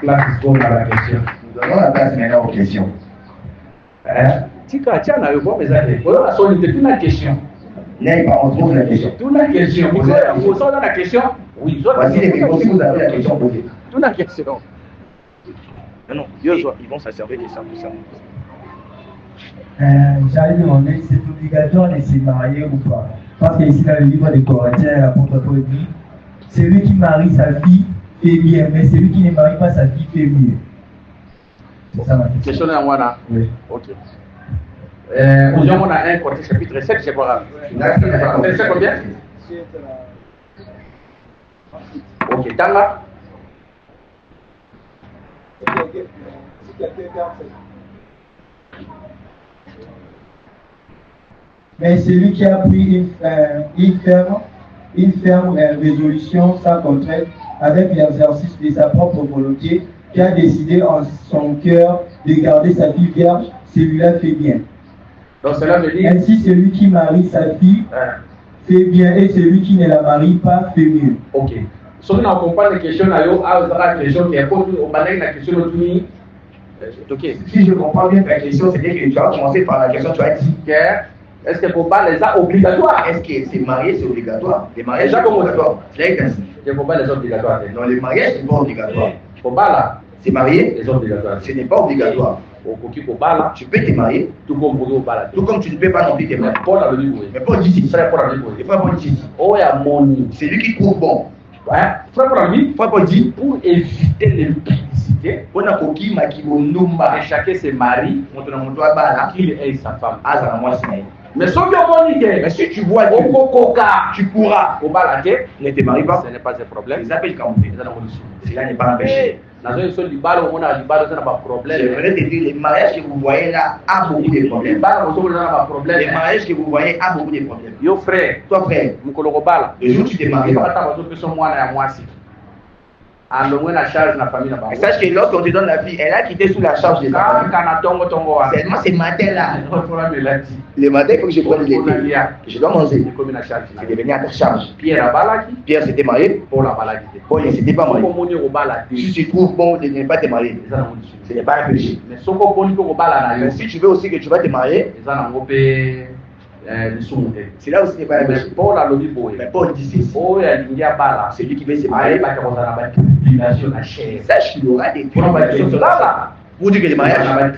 place pour la question. Nous donnons la place maintenant aux questions. Tika, tiens, on a eu bon, mais allez. Voilà, la solide, tout la question. N'est pas, on trouve la question. Tout la question. Vous avez la question? Oui, Voici les questions. Si vous avez la question, posez. Tout la question. Non, ils vont s'asserver de ça, tout ça. J'allais demander si c'est obligatoire de se marier ou pas. Parce que ici dans le livre des Corinthiens, l'apôtre Paul dit, celui qui marie sa fille fait bien, mais celui qui ne marie pas sa fille fait mieux. C'est ça ma question. Question à moi là. Oui. Ok. Aujourd'hui, on a un côté chapitre 7, je crois. C'est combien? Ok, Tanga. Mais celui qui a pris une ferme résolution sans contrainte avec l'exercice de sa propre volonté, qui a décidé en son cœur de garder sa fille vierge, celui-là fait bien. Donc cela veut dire. Ainsi, celui qui marie sa fille fait bien et celui qui ne la marie pas fait mieux. Ok. Si on comprend les questions, la question qui est posée, on va la question de tout. Ok. Si je comprends bien ta question, c'est-à-dire que tu as commencé par la question, tu as dit est-ce que pour pas les a obligatoires? Est-ce que c'est marié, c'est obligatoire? Les mariages Déjà, sont obligatoires. C'est ainsi. Il ne faut pas les obligatoires. Non, les mariages, ce n'est pas obligatoire. Faut pas là. C'est marié, Les obligatoires. ce n'est pas obligatoire. Faut pas là. Tu peux te marier, Tout comme pour pas là. tout comme tu ne peux pas non plus te marier. Paul a dit oui. Mais Paul dit ceci. Frère Paul a dit oui. Et Frère Paul dit ceci. Oh, il y a mon. C'est lui qui trouve bon. Frère Paul a dit Frère Paul dit, pour éviter l'impudicité, on a coquille, ma qui va et chacun se marie, qu'il ait sa femme. Mais sauf que mais si tu vois tu pourras, ne te marie pas. Ce n'est pas un problème. Ils appellent quand on fait. Cela n'est pas un péché. J'aimerais te dire, les mariages que vous voyez là a beaucoup de problèmes. Les mariages que vous voyez a beaucoup de problèmes. Yo frère, Toi frère, le jour où tu t'es marié, Et sache que lorsqu'on te donne la fille, elle a quitté sous la charge de ta famille. Seulement ces matins-là, les matins, il faut que je prenne les thés, que je dois manger. C'est devenu à ta charge. Pierre s'était marié. Bon, il ne s'était pas marié. Si tu trouves bon de ne pas te marier, ce n'est pas un péché. Mais si tu veux aussi que tu vas te marier, c'est là aussi n'est pas un péché. Mais Paul dit ceci. Celui qui veut se marier, sache qu'il aura des tribulations sur la chair. Vous dites que le mariage a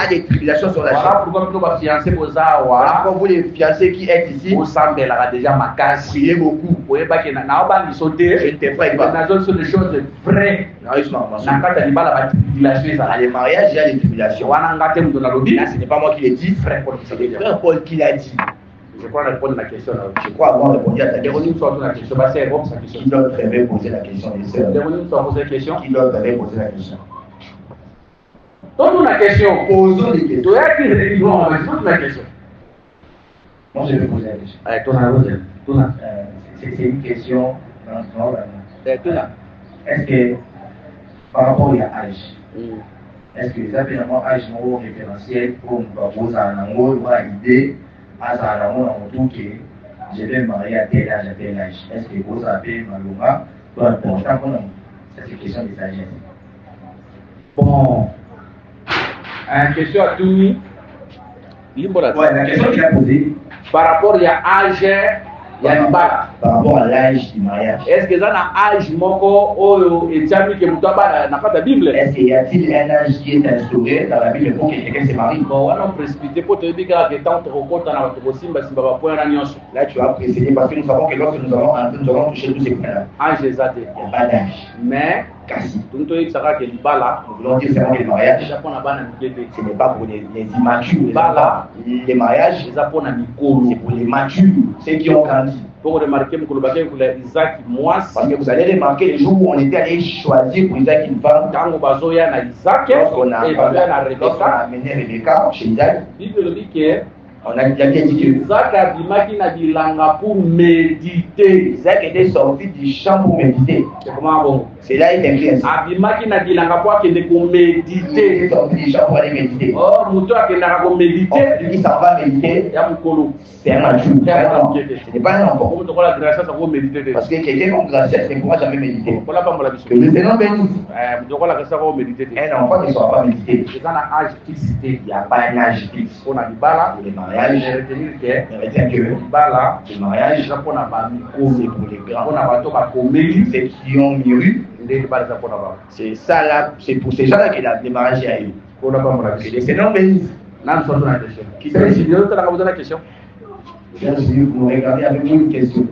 des tribulations sur la chair. Voilà pourquoi vous les fiancés qui êtes ici, priez beaucoup. Je ne t'effraie pas. Les mariages, il y a des tribulations. Là, ce n'est pas moi qui l'ai dit, c'est le frère Paul qui l'a dit. Je crois répondre à la question. Je crois avoir répondu à ta question. Qui d'autre avait posé la question? Qui d'autre avait posé la question? Donne la question. Posons les questions. La question. Moi, je vais poser la question. C'est une question. Est-ce que par rapport à l'âge, est-ce que vous avez un âge référentiel pour vous avoir une idée à tout que je vais me marier à tel âge, à tel âge? Est-ce que vous avez malheureusement peu important pour nous? C'est une question de sagesse. Bon. Une question à tout. Ouais, la question qu'il a posée. Par rapport à l'âge, il y a par rapport à l'âge du mariage. Est-ce que ça a un âge moko et Tchami que muto ba na la Bible? Est-ce qu'il y a-t-il un âge qui est instauré dans la Bible pour que quelqu'un se marie? Bon, on a précipité pour te dire que tant que tu as un simba simba point là tu as précédé parce que nous savons que lorsque nous avons touché tous ces points-là, âge exact. Il n'y a pas d'âge. Mais Kasi. Nous voulons dire seulement que le mariage, ce n'est pas pour les immatures. Les mariages, c'est pour les matures, ceux qui ont grandi. Pour remarquer Isaac, moi, parce que vous allez remarquer le jour où on était allé choisir pour Isaac une femme, lorsqu'on a amené Rebecca chez Isaac, on a bien dit que Isaac a dit pour méditer. Isaac était sorti du champ pour méditer. C'est comment bon? C'est là il est écrit ainsi. Abimaki na bilanga pour qu'il méditer. Il est sorti du champ pour aller méditer. Oh, Mouto a qu'il méditer. Celui qui s'en va méditer, c'est un mature. Ce n'est pas un enfant. Parce que quelqu'un comme Gracias ne pourra jamais méditer. Que le Seigneur bénisse. Un enfant ne saura pas méditer. Il n'y a pas un âge fixe. On a dit bala. Le mariage, ne retient que le mariage, c'est pour les grands. Ceux qui ont mûri. C'est ça là, c'est pour ces gens-là que le mariage a eu. Que le Seigneur bénisse. Qui c'est la question? Vous regardez avec nous une question.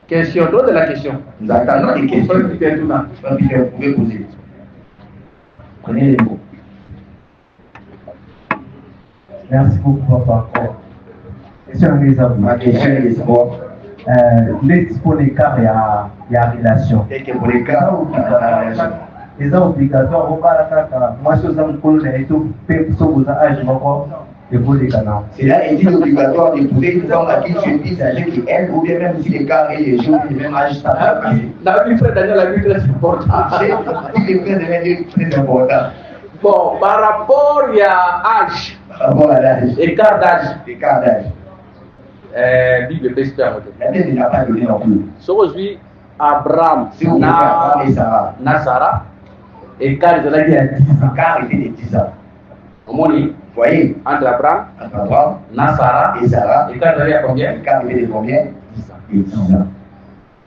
Question, donne la question. Nous attendons des questions. Vous pouvez poser. Prenez les mots. Merci beaucoup, papa. Ma question est les mots. Pour les cas, il y a relation. Et que pour les cas où dans la relation. Les obligatoires, on va la moi, je suis un peu et tout, vous âge, c'est là, il dit obligatoire d'épouser une femme à qui tu es plus âgé qu'elle, ou bien même si les cas et les jours, le même âge, ça va passer. La vie, frère Daniel, la vie très importante. Les frères deviennent très importants. Bon, par rapport à âge. Par rapport à l'âge. Écart d'âge. Écart d'âge. Bible espère. La Bible n'a pas donné non plus. Si aujourd'hui, Abraham, Sarah, écart de la vie à 10 ans. Écart était de 10 ans. Comment on dit? Vous voyez, entre Abraham, Sarah et Sarah, écart de la vie à combien? Écart était de combien? 10 ans. Et 10 ans.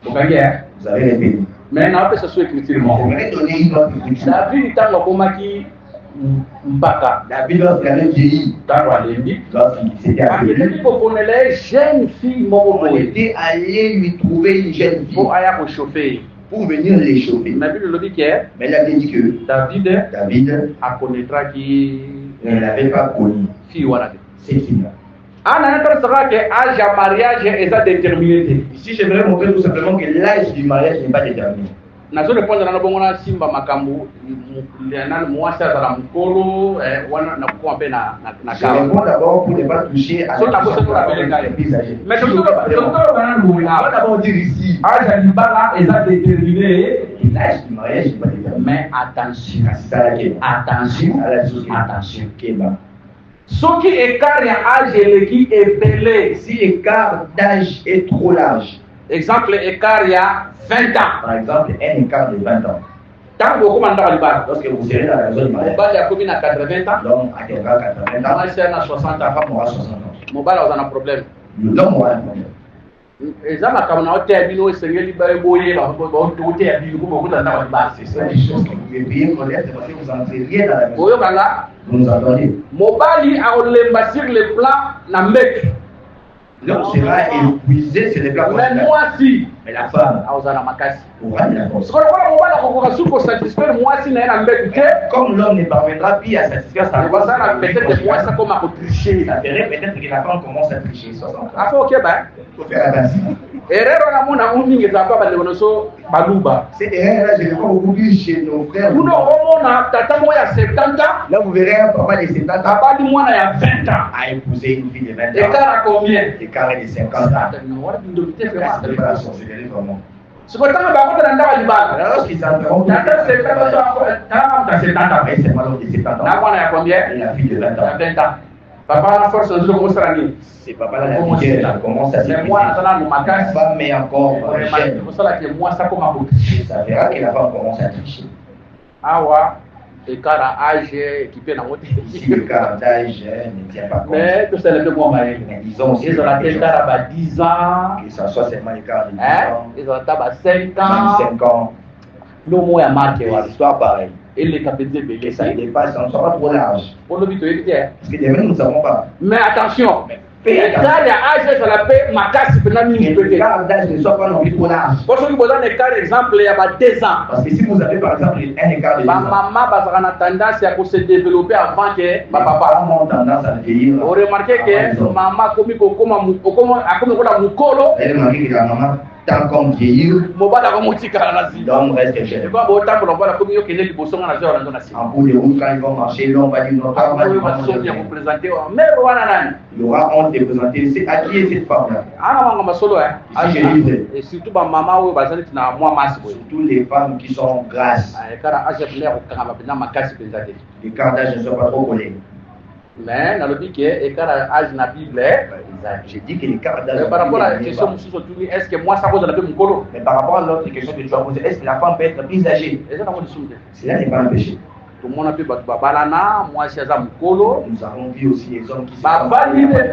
Vous avez Vous avez répété. Maintenant, on peut se souhaiter écriture. Je vais donner une autre écriture. La vie du temps, comment qui Mbaka. La Bible lorsqu'elle avait vieilli, lorsqu'il s'était appelé, on était allé lui trouver une jeune fille pour venir l'échauffer. Mais il avait dit que David ne l'avait pas connu. Cette fille-là. Ici, j'aimerais montrer tout simplement que l'âge du mariage n'est pas déterminé. nazo répondre na bongo na simba makambo na mwasi azala mukolo wana na ko mpe na je réponds d'abord pour ne pas toucher à la plus âgée. Mais tout d'abord dire ici âge ya libala eza déterminé, l'âge du mariage n'est pas déterminé. mais attention, attention keba. Soki écart ya âge eleki ebele, si écart d'âge est trop large, exemple écart ya 20 ans, par exemple un écart de 20 ans, tant que vous commandez la lorsque vous serez dans la zone mariage, mobali ya komi na 80 ans, l'homme atteindra 80 ans, mwasi na 60 la ans, femme aura 60 ans. mobali aza na problème. L'homme aura un problème. Eza makambo na oteya bino esengeli boye baoteya bino kuba okutanda ba libala. C'est ça les choses que vous devez payer pour l'être parce que vous entreriez dans la maison. Oyokanga Vous nous entendez? mobali aolemba sur le plan na mbeki. L'homme sera épuisé sur les plans Mais mwasi mais la femme aozala makasi. aura de la force. Sikola mobali akokoka suki kosatisfaire mwasi na ye na mbeki te. Comme l'homme ne parviendra plus à satisfaire sa femme, Ebazala peut-être mwasi akoma kotricher. ça ferait peut-être que la femme commence à tricher. Afo okeba. Il faut faire attention. Erreur na mona uningi ezalaka bandeko nyonso baluba. Cette erreur-là, je l'ai pas beaucoup vu chez nos frères. Kuno omona tata moya ya 70 ans Là, vous verrez un papa de 70 ans abali mwana ya 20 ans. a épousé une fille de 20 ans. Écart à combien? L'écart est de 50 ans. C'est C'est pas la sorcellerie vraiment. kotanga bango na ndaba libala. Alors, lorsqu'ils entreront, Tata 70 ans. mais c'est malheureux de 70 ans. Na mwana ya combien? Et la fille de 20 ans. 20 ans. Papa na force ndio kumosala nini? C'est papa là, la fille, elle commence à Mais s'épuiser. moi sana no La makasi. femme est encore jeune. Kosala ke moi ça comme aboutissé. Ça verra que la femme commence à tricher. Awa écart à âge équipé na moto. Si l'écart d'âge ne tient pas compte. Mais tout ça le moi maï. Mais disons aussi Ils ont la tête à 10 ans. que ça soit seulement l'écart de 10 Hein? ans, Ils ont la table à 5 ans. 25 ans. Le mot est marqué. Et l'histoire pareille. Et les capacités Que belé ça ça. dépasse, ça ne soit pas trop large. Pour le but de Parce que demain, nous ne savons pas. mais attention. Fais attention. Écart à âge ça la paix makasi pendant Que minute peut-être. l'écart d'âge ne soit pas non plus trop large. Pour ceux qui besoin d'écart exemple il y a 2 ans. Parce que si vous avez par exemple un écart de 10 Ma ans, maman bazaka na tendance à se développer avant que ma papa. parents ont tendance à vieillir. Vous remarquez que maman comme kola mukolo Elle remarque que la maman tend comme vieillir, mobala ko motika na zi. l'homme reste jeune. Kwa bo tambo mobala ko yo kele liboso na zo na si. En bout de route, quand ils vont marcher, l'homme va dire non, pas mal, Ko ba so ya ko présenter wa mais wana nani. il aura honte de présenter. C'est à qui est cette femme-là? Ana manga masolo hein. Ici, je livre. Et surtout ba mama wo bazali na moi masi boy. Surtout les femmes qui sont grasses. Kara age plaire ko kanga ba makasi penzate. L'écart d'âge ne soit pas trop collé. Mais dans le dit que écart âge na Bible J'ai dit que l'écart d'âge. par rapport à la question mususu tuni est-ce que moi ça cause la paix mukolo? Mais par rapport à l'autre question que tu as posée, est-ce que la femme peut être plus âgée? Et ça na mo disumde. Cela n'est pas un péché. Tout le monde a pu babalana, moi c'est ça mukolo. Nous avons vu aussi les hommes qui se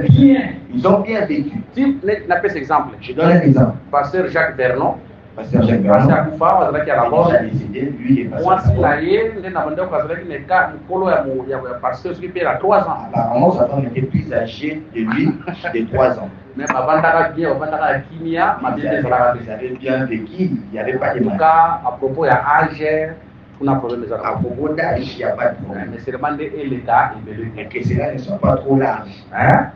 Bien. Ils ont bien vécu. Si n'a pas cet exemple. Je donne un exemple. Pasteur Jacques Vernon, Pasteur Jacques pasteur Vernon, Akufa, wazalaki à la mort. il a décidé, lui et Moi si Pasteur na ye, nde na bande ko wazalaki neka mukolo ya pasteur qui perd à 3 ans. apparemment, sa femme était plus âgée de lui de 3 ans. Mais bavandaka bien, bavandaka kimia, ma bien ezalaka Ils avaient bien vécu, il n'y avait pas de En tout mal. cas, à propos ya âge, on a problème À propos d'âge, il n'y a pas de problème. mais c'est demandé et l'état et le Mais que cela ne soit pas trop large. Hein?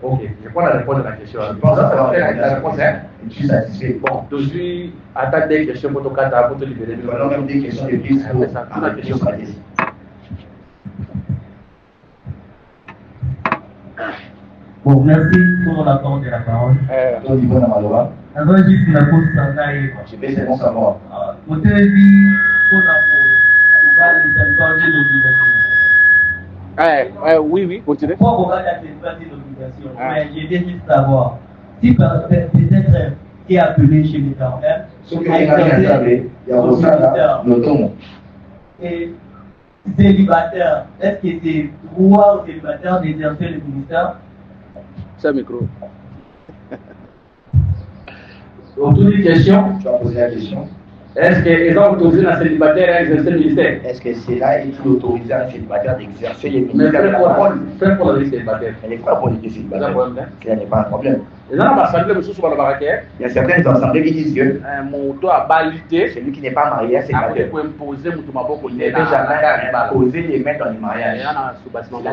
Ok, je prends la réponse à la question. Je pense avoir la réponse. Hein? Je suis satisfait. Bon, aujourd'hui, attends des questions pour te libérer. Nous allons même des questions de plus pour la question. Bon, merci pour mon apport de la parole. Au niveau de ma loi, Avant de dire que la cause s'en aille, je vais seulement savoir. au télévis, pour la les territoires de l'obligation. Oui, continue. Pourquoi on va la territoire de l'obligation? Mais je vais juste savoir, si peut-être qui est appelé chez l'Éternel, Ce que j'ai regardé, il y a aussi là, notons. et célibataire, est-ce que c'est droit aux célibataires d'exercer le ministère? C'est un micro. Autour d'une question, Tu as posé la question. est-ce qu'ils ont autorisé un célibataire à exercer le ministère? Est-ce que cela est autorisé à un célibataire d'exercer les Mais ministères de la parole? frère pour les célibataires. Elle n'est pas pour les célibataires. Cela n'est pas un problème. Il y a certaines assemblées qui disent que celui qui n'est pas marié à ses célibataire. Il ne peut jamais poser les mains dans le mariage. Il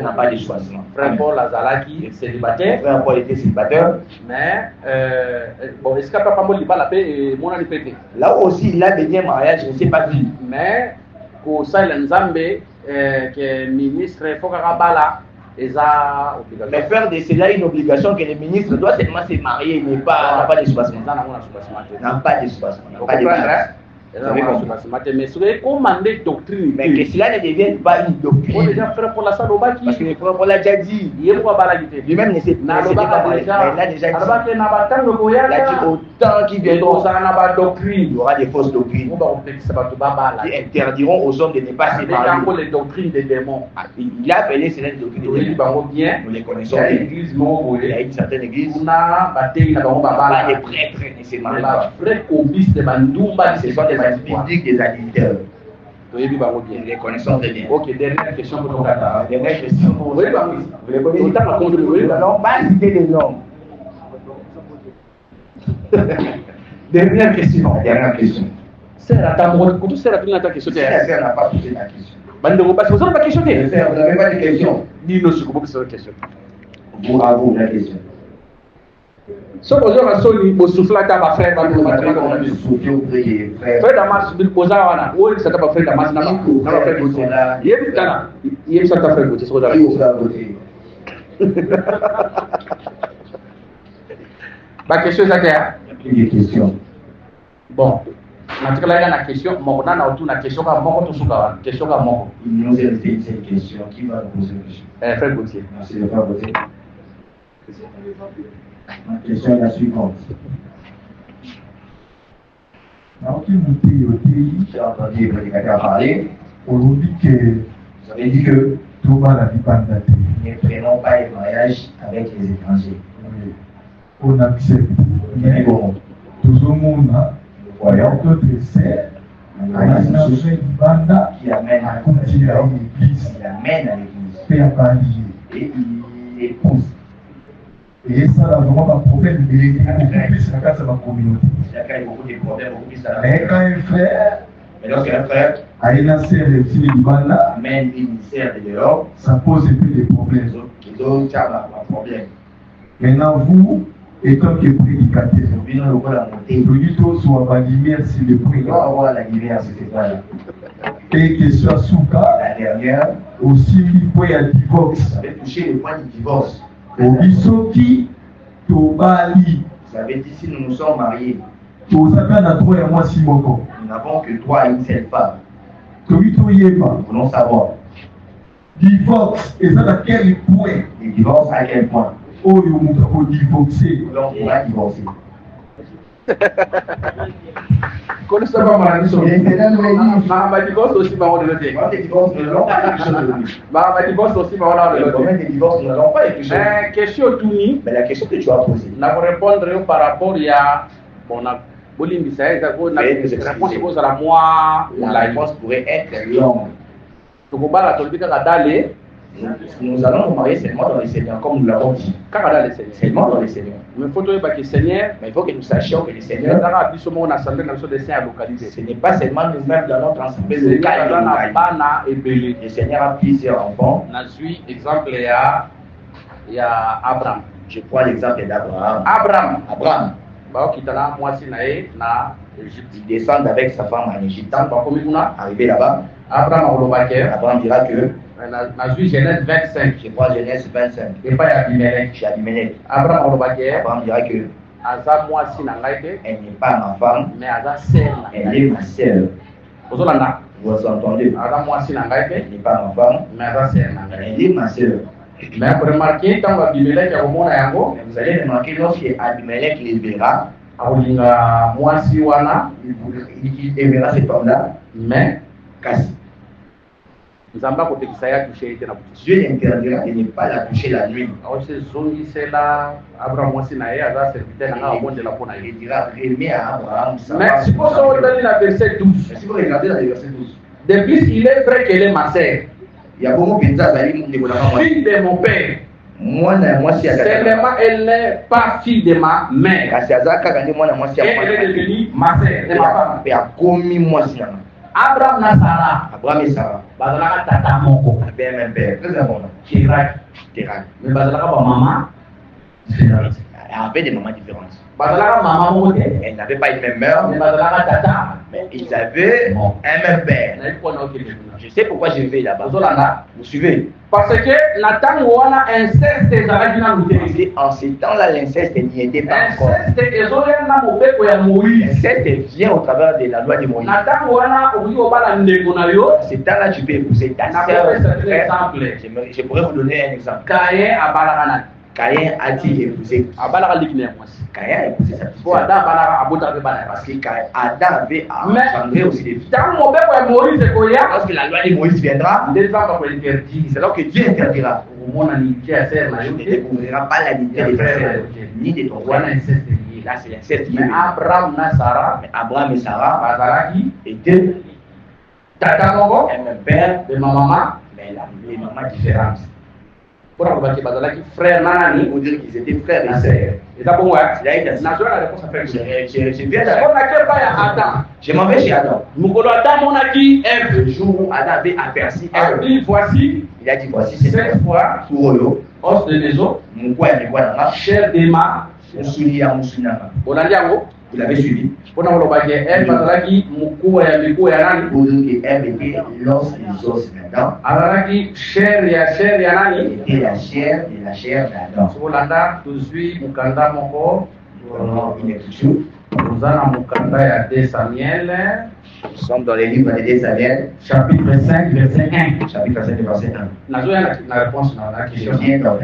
n'a pas de soubassement. Frère Paul Azalaki célibataire. Frère Paul était célibataire. Mais bon, est-ce qu'il n'y a pas mal de balles et mon pété? Là aussi, il a béni un mariage, je ne sais pas qui. Mais pour ça, il y a que ministre Fokakabala. Mais faire de cela une obligation que le ministre doit seulement se marier, mais pas, n'a pas de soubassement. N'a pas de soubassement. Mais c'est commandé doctrine. Mais que cela ne devienne pas une doctrine. Parce que le frère Paul a déjà dit. Lui-même ne sait pas. Il a déjà dit. Il a dit autant qu'il viendront, il y aura des fausses doctrines. Qui interdiront aux hommes de ne pas se marier. Les doctrines des démons. Il a appelé cela une doctrine des démons. Nous les connaissons. Il y a une certaine église. Pas des prêtres ne se marient pas. Ce sont des individus, des adultères. Nous les connaissons très bien. Ok, dernière question pour nous. Dernière question. Vous les connaissez. Nous n'allons pas citer les noms. Dernière question. Dernière question. C'est la question. C'est la question. C'est n'a pas posé la question. Vous n'avez pas de question. Vous n'avez pas de question. Dis-nous ce que vous avez question. Bravo, la question. So aujourd'hui soni bo souffla ta ba frère ba frère Damas bil poza wana wo ça ta ba frère Damas na ba frère Gauthier yeb tana yeb ça ta frère Gauthier so da ba question ça que une question. Bon natikala na question mo na na na question ka mo to suka question ka mo il nous a fait cette question qui va nous poser une question. Frère Gauthier merci le frère Gauthier. Ma question est la suivante. J'ai entendu le prédicateur parler. Vous avez dit que nous ne prenons pas le mariage avec les étrangers. On accepte. Mais bon, nous voyons que des sœurs qui amène à l'église. Il amène à l'église. Et il épouse. Et ça, là, vraiment, un problème de beaucoup plus dans la communauté. Il y a beaucoup de problèmes, beaucoup plus dans la communauté. Et quand un frère, mais lorsqu'un frère a une sœur de amène une sœur de dehors, ça pose un peu de problèmes. Les autres, ça a un problème. Maintenant, vous, étant que prédicateur, vous dites soit la lumière sur le prix. On va avoir la lumière sur ces points-là. Et que soit Souka, la dernière, aussi, il peut y avoir divorce. Ça va toucher le point du divorce. Obisoki Tobali. Ça veut dire si nous nous sommes mariés, nous n'avons que toi et une seule femme. Nous voulons savoir. Divorce, et ça à quel point? Le divorce à quel point? Oh, il faut divorcer. Donc, on va divorcer. Connaissez pas ma divorce aussi, ma on le dit. Divorce, nous n'allons pas quelque chose de lui. Ma divorce aussi, ma on le dit. Le problème des divorces, nous n'allons pas quelque chose. Mais question tout ni. Mais la question que tu as posée. N'a pas répondre par rapport à bon na bolimbi ça est d'accord na réponse pose à la moi la réponse pourrait être longue. Tu comprends la tolbika kadale. Nous allons nous marier seulement dans le Seigneur, comme nous l'avons dit. Seulement dans le Seigneur. Mais il faut que nous sachions que le Seigneur, ce n'est pas seulement nous-mêmes dans notre assemblée locale. Le Seigneur a plusieurs enfants. Exemple, il y a Abraham. Je prends l'exemple d'Abraham. Abraham. Il descend avec sa femme en Égypte. Arrivé là-bas, Abraham dira que Genèse 25. Je crois Genèse 25. Et pas Abimelech. Abraham dira que elle n'est pas ma femme, mais elle est ma sœur. Vous entendez? Elle n'est pas ma femme, mais elle est ma sœur. Mais vous remarquez, quand Abimelech vous allez remarquer lorsque Abimelech les verra, il verra cette femme-là, mais cassée. Dieu l'interdira de ne pas la toucher la nuit. Il dira aimer à Abraham. Mais si vous regardez la verset 12, depuis il est vrai qu'elle est ma sœur, il y a beaucoup de fille de mon père, Seulement, elle n'est pas fille de ma mère. Et elle est devenue ma sœur et ma femme. Abraham na Sarah. Abraham et Sarah. Bazalaka tata moko. Même père. Très important. Terak. Mais bazalaka ba maman différente. Elle avait des mamans différentes. Bazalaka maman moko. Elle n'avait pas une même mère. Mais bazalaka tata. Mais ils avaient un même père. Je sais pourquoi je vais là-bas. Vous suivez? Parce que Nathan wana inceste ezalaki na muté. En ces temps-là, l'inceste n'y était pas encore. Inceste ezoleka na mobeko ya Moïse. L'inceste vient au travers de la loi de Moïse. Nathan wana okoki obala ndeko na yo. C'est temps-là tu peux épouser ta sœur. Je pourrais vous donner un exemple. Caïn abalaka na. Caïn a-t-il épousé? Abalaka likine mwasi. Caïn a épousé sa fille. Adam abalaka abotaka bana parce que Adam avait engendré aussi des filles. Dans mobeko ya Moïse koya, lorsque la loi de Moïse viendra, c'est alors que Dieu interdira. Tu ne découvriras pas la dignité de ta sœur, ni de ton frère. Là, c'est l'inceste. Mais Abraham et Sarah étaient tata moko, un même père, de ma maman, mais là, les mamans différentes. Pour frère Nanani, on dirait qu'ils étaient frères et sœurs. Et d'abord, je m'en vais chez Adam. Le jour où Adam avait aperçu Ève, il a dit voici cette fois, os de maison, chair de ma, vous l'avez suivi. Pour que Ève était l'os des os d'Adam. Chair était la chair de la chair d'Adam. Nous allons à 2 Samuel. Nous sommes dans les livres de 2 Samuel. Chapitre 5, verset 1. Chapitre 5, verset 1. La réponse à la question. Chapitre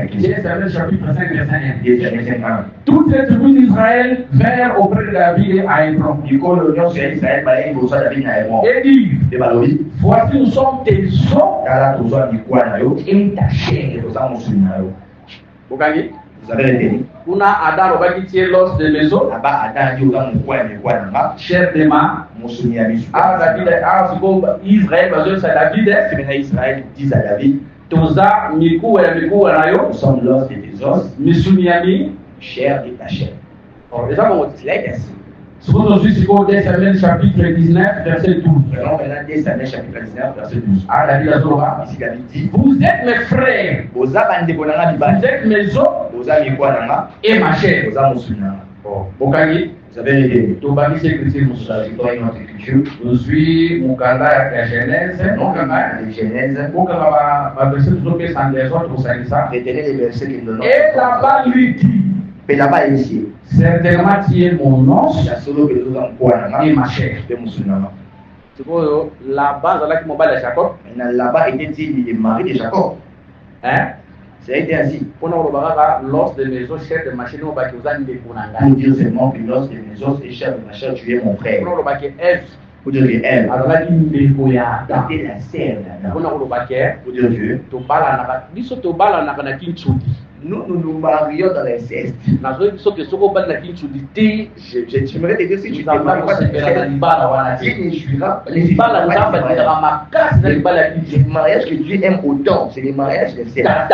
5, verset 1. 2 Samuel 1. Toutes les tribus d'Israël vinrent auprès de David et à Hébron. Du coup, l'Union sur Israël, David à Hébron. Et dit, voici nous sommes tes os et ta chair. Vous avez retenu. Kuna Adam obaki l'os de maison. Là-bas, Adam dit chair de ma. David, Israël, Israël dit à David, Toza, Mikou et Mikou et Nayo. Nous sommes l'os de tes os, Misuniami, chair de ta chair. Et ça, bon, c'est aujourd'hui, c'est quoi, 2 Samuel chapitre 19, verset 12. Maintenant, 2 Samuel chapitre 19, verset 12. Ah, David Azora. Ici, David dit, vous êtes mes frères. Vous êtes mes os. Et ma chair. Bokagi. Vous avez les Tobaki s'écrit notre écriture. Je suis Mukanda la Genèse. Genèse. Retenez les versets qu'il donne. Et là-bas lui dit. Et là-bas ici. Certainement tu es mon os. Et ma chair. C'est quoi là-bas, Jacob. Là-bas était-il le mari de Jacob. Hein? C'est ainsi. Pour l'os de mes os, chair de ma chair, nous avons pour dire seulement que l'os de mes os et chair de ma chair, tu es mon frère. Pour dire que elle était la sœur d'Adam. Pour dire Dieu. Nous nous marions dans l'inceste. J'aimerais te dire si tu te maries pas dans l'inceste, Dieu ne jouira les mariages que Dieu aime autant, c'est les mariages de sœurs.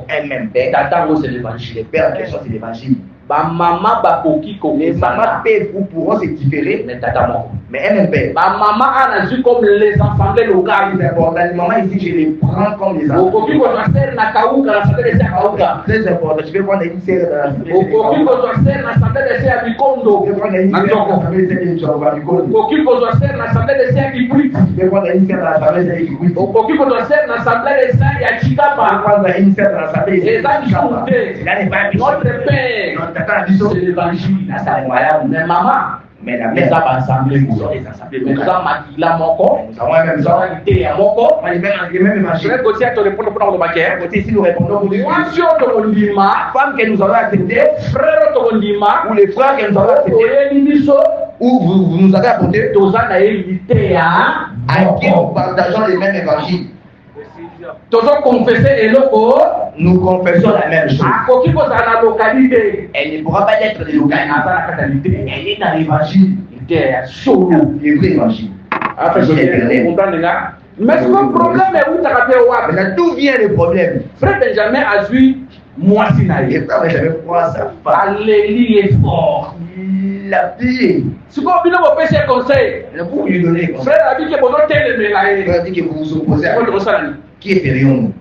Un même père. Les pères en question, c'est l'évangile. Les mamans pourront se différer, mais un même père. Maman a vu comme les assemblées locales. Les mamans ici, je les prends comme les assemblées. Très important, je vais prendre une sœur dans l'assemblée. Je vais prendre une sœur dans c'est l'évangile. Mais maman, mais la mère a assemblé nous avons maquillé mon corps, nous avons été à mon corps. Si nous répondons femme que nous avons accepté, frère ou les frères que nous avons accepté, ou vous nous avez apporté, à qui nous partageons les mêmes évangiles. Nous confessons la même chose. Elle ne pourra pas être de localité. Elle est dans l'évangile. Le vrai évangile. Mais le problème est où tu as fait. D'où vient le problème? Frère Benjamin a vu Moi, si naïe. Et pas jamais croire sa femme. Alléluia est fort. Il l'a plié. C'est quoi, il a fait conseil. Pour lui donner conseil. Frère a dit que vous êtes dit que vous vous opposez à qui est férion.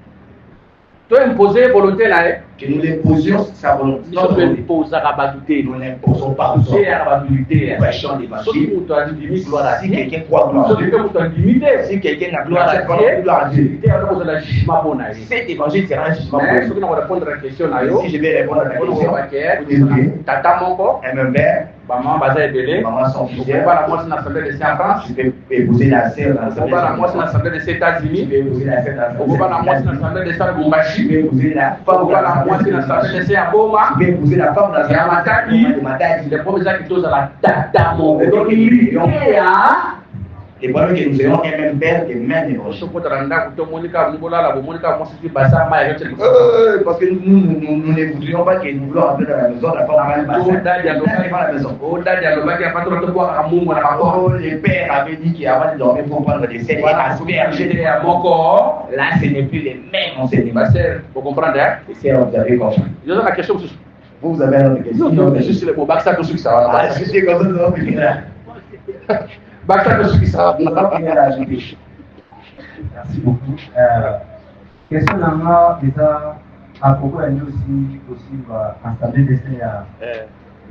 Toi, imposer volonté là. Que nous l'imposions sa volonté. Nous n'imposons pas. C'est la prêchons l'évangile. Si quelqu'un croit gloire à Dieu, si quelqu'un a gloire à Dieu, cet évangile sera un jugement pour nous. Si je vais répondre à la question, un père, maman son fils, je vais épouser la sœur dans l'assemblée des États-Unis, je vais épouser la sœur dans l'assemblée des États-Unis, je vais épouser la femme dans l'assemblée des États-Unis, je vais épouser la femme dans l'assemblée des États-Unis. Les problèmes que nous ayons un même père, des mêmes émotions. Parce que nous ne voudrions pas que nous voulons entrer dans la maison, la femme dans la maison. Oh, les pères avaient dit qu'avant de dormir pour prendre des scènes et asperger à mon corps, là ce n'est plus les mêmes enseignements. Vous comprenez? Et vous avez compris. Je donne la question. Vous avez une autre question? Non, mais juste le mot bac, ça tout ce qui ça va. C'est comme ça, non, bac, ça tout ce qui ça va. Merci beaucoup. Question là, déjà, à propos de nous aussi, installer des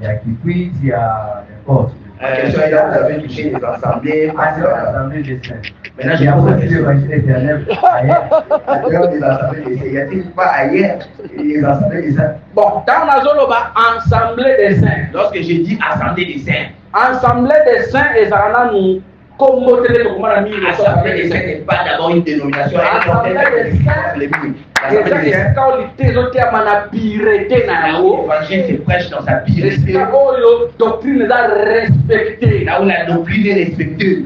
il y a Kipri, il y a n'importe. Question est là, vous avez touché les assemblées. Assemblée des saints. Maintenant, j'ai posé l'évangile éternel ailleurs. Ailleurs des assemblées des saints. Y a-t-il pas ailleurs les assemblées des saints? Bon, dans la zone, on va assemblée des saints. Lorsque j'ai dit assemblée des saints, assemblée des saints, et ça va nous commoter les documents à mille. Assemblée des saints n'est pas d'abord une dénomination. Assemblée des saints. L'évangile se prêche dans sa pureté. Doctrine respectée. Là où la doctrine est respectée.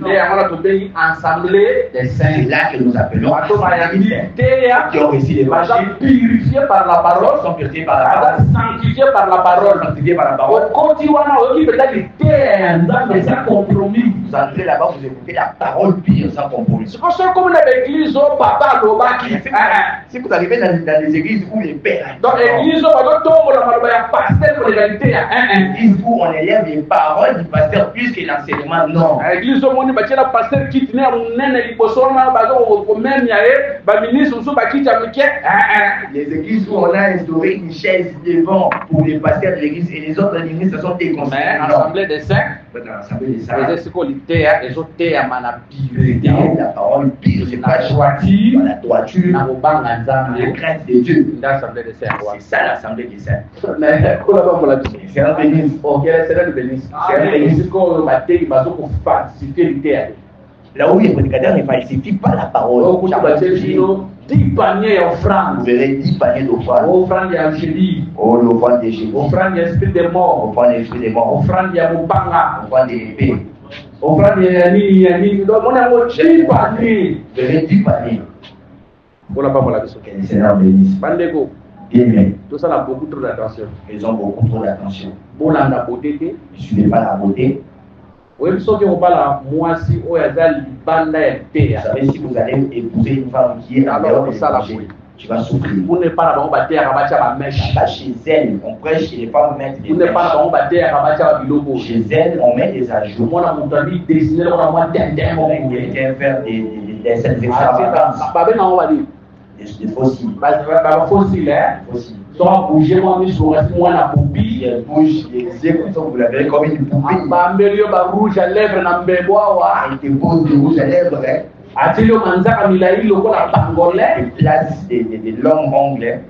Assemblée des saints. C'est là que nous appelons qui ont reçu l'évangile, purifiés par la parole, sont purifiés par la parole, sanctifiés par la parole. sanctifiés par la parole. Vous entrez là-bas, vous écoutez la parole pure sans compromis. C'est pour ça que comme l'église au papa l'obaki. Si vous arrivez dans les églises où les pères, dans l'église où on élève les paroles du pasteur plus que l'enseignement, non. L'église où on est le pasteur qui tenait les églises où on a instauré une chaise devant pour les pasteurs de l'église et les autres églises se sont déconseillées. L'assemblée des saints, l'assemblée des saints, la parole pire, c'est pas choisi, la droiture, la crainte de Dieu. C'est ça l'assemblée des saints. C'est un bénis. Là où les prédicateurs ne falsifient pas la parole. Vous verrez 10 paniers d'offrandes. Offrande d'Angélie. L'offrande de Jésus. Offrande d'esprit des morts. Offrande d'esprit des morts. Offrande d'Amubanga. Offrande de l'épée. Offrande de Vous verrez 10 paniers. Que le Seigneur bénisse. Bien, tout ça a beaucoup trop d'attention. Ils ont beaucoup trop d'attention. Bon, la beauté. Je ne suis pas la beauté. Oui, mais si on parle moi si on est dans vous savez, si vous allez épouser une femme qui est alors ça la beauté, tu vas souffrir. Vous n'êtes pas là-bas, on va dire à pas chez elle, on prêche chez les femmes mettre des. Vous n'êtes pas là-bas, on va dire à chez elle, on met des ajouts. On a mon ami dessiné, on a moi quelqu'un faire des dessins extravagantes. Des fossiles. Fossiles, fossiles. Soit bouger, moi, je suis moi la poupée. Il bouge, les yeux comme ça, vous l'avez comme une poupée. Rouge à lèvres, il te pose de rouge à lèvres. Atilio Manzaka Milaï, le quoi la pangolais. Place des longs ongles.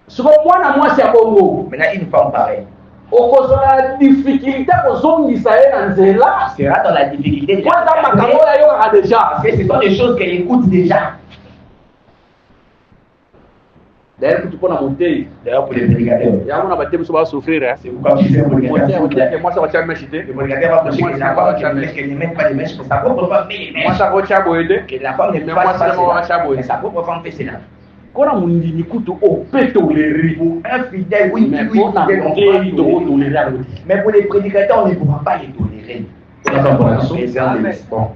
Ce que moi, c'est à Congo. Maintenant, une femme pareille. Au cause de la difficulté aux zones d'Israël en Zéla. Sera dans la difficulté. Moi, dans ma caméra, déjà. Parce que ce sont des choses qu'elle écoute déjà. D'ailleurs, tu peux monter. D'ailleurs, pour les prédicateurs. Il y a un baptême qui va souffrir. C'est pourquoi tu sais pour les prédicateurs. Moi, ça va te m'acheter. Le prédicateur va prêcher que la femme qu'elle ne met pas les mèches, mais sa propre femme met les mèches. Moi, ça va te m'aider. Que la femme ne met pas cela, mais sa propre femme fait cela. Quand on dit que on peut tolérer. Pour un fidèle, oui, mais pour mais pour les prédicateurs, on ne pourra pas les tolérer. Bon.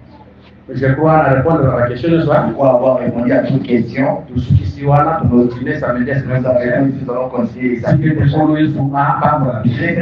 Je crois répondre à la question de soi. Pour avoir répondu à toute question, Tout ce qui s'y voit là, tout le dîner, ça me dit, nous allons continuer ça. Si que les gens sont à Je vais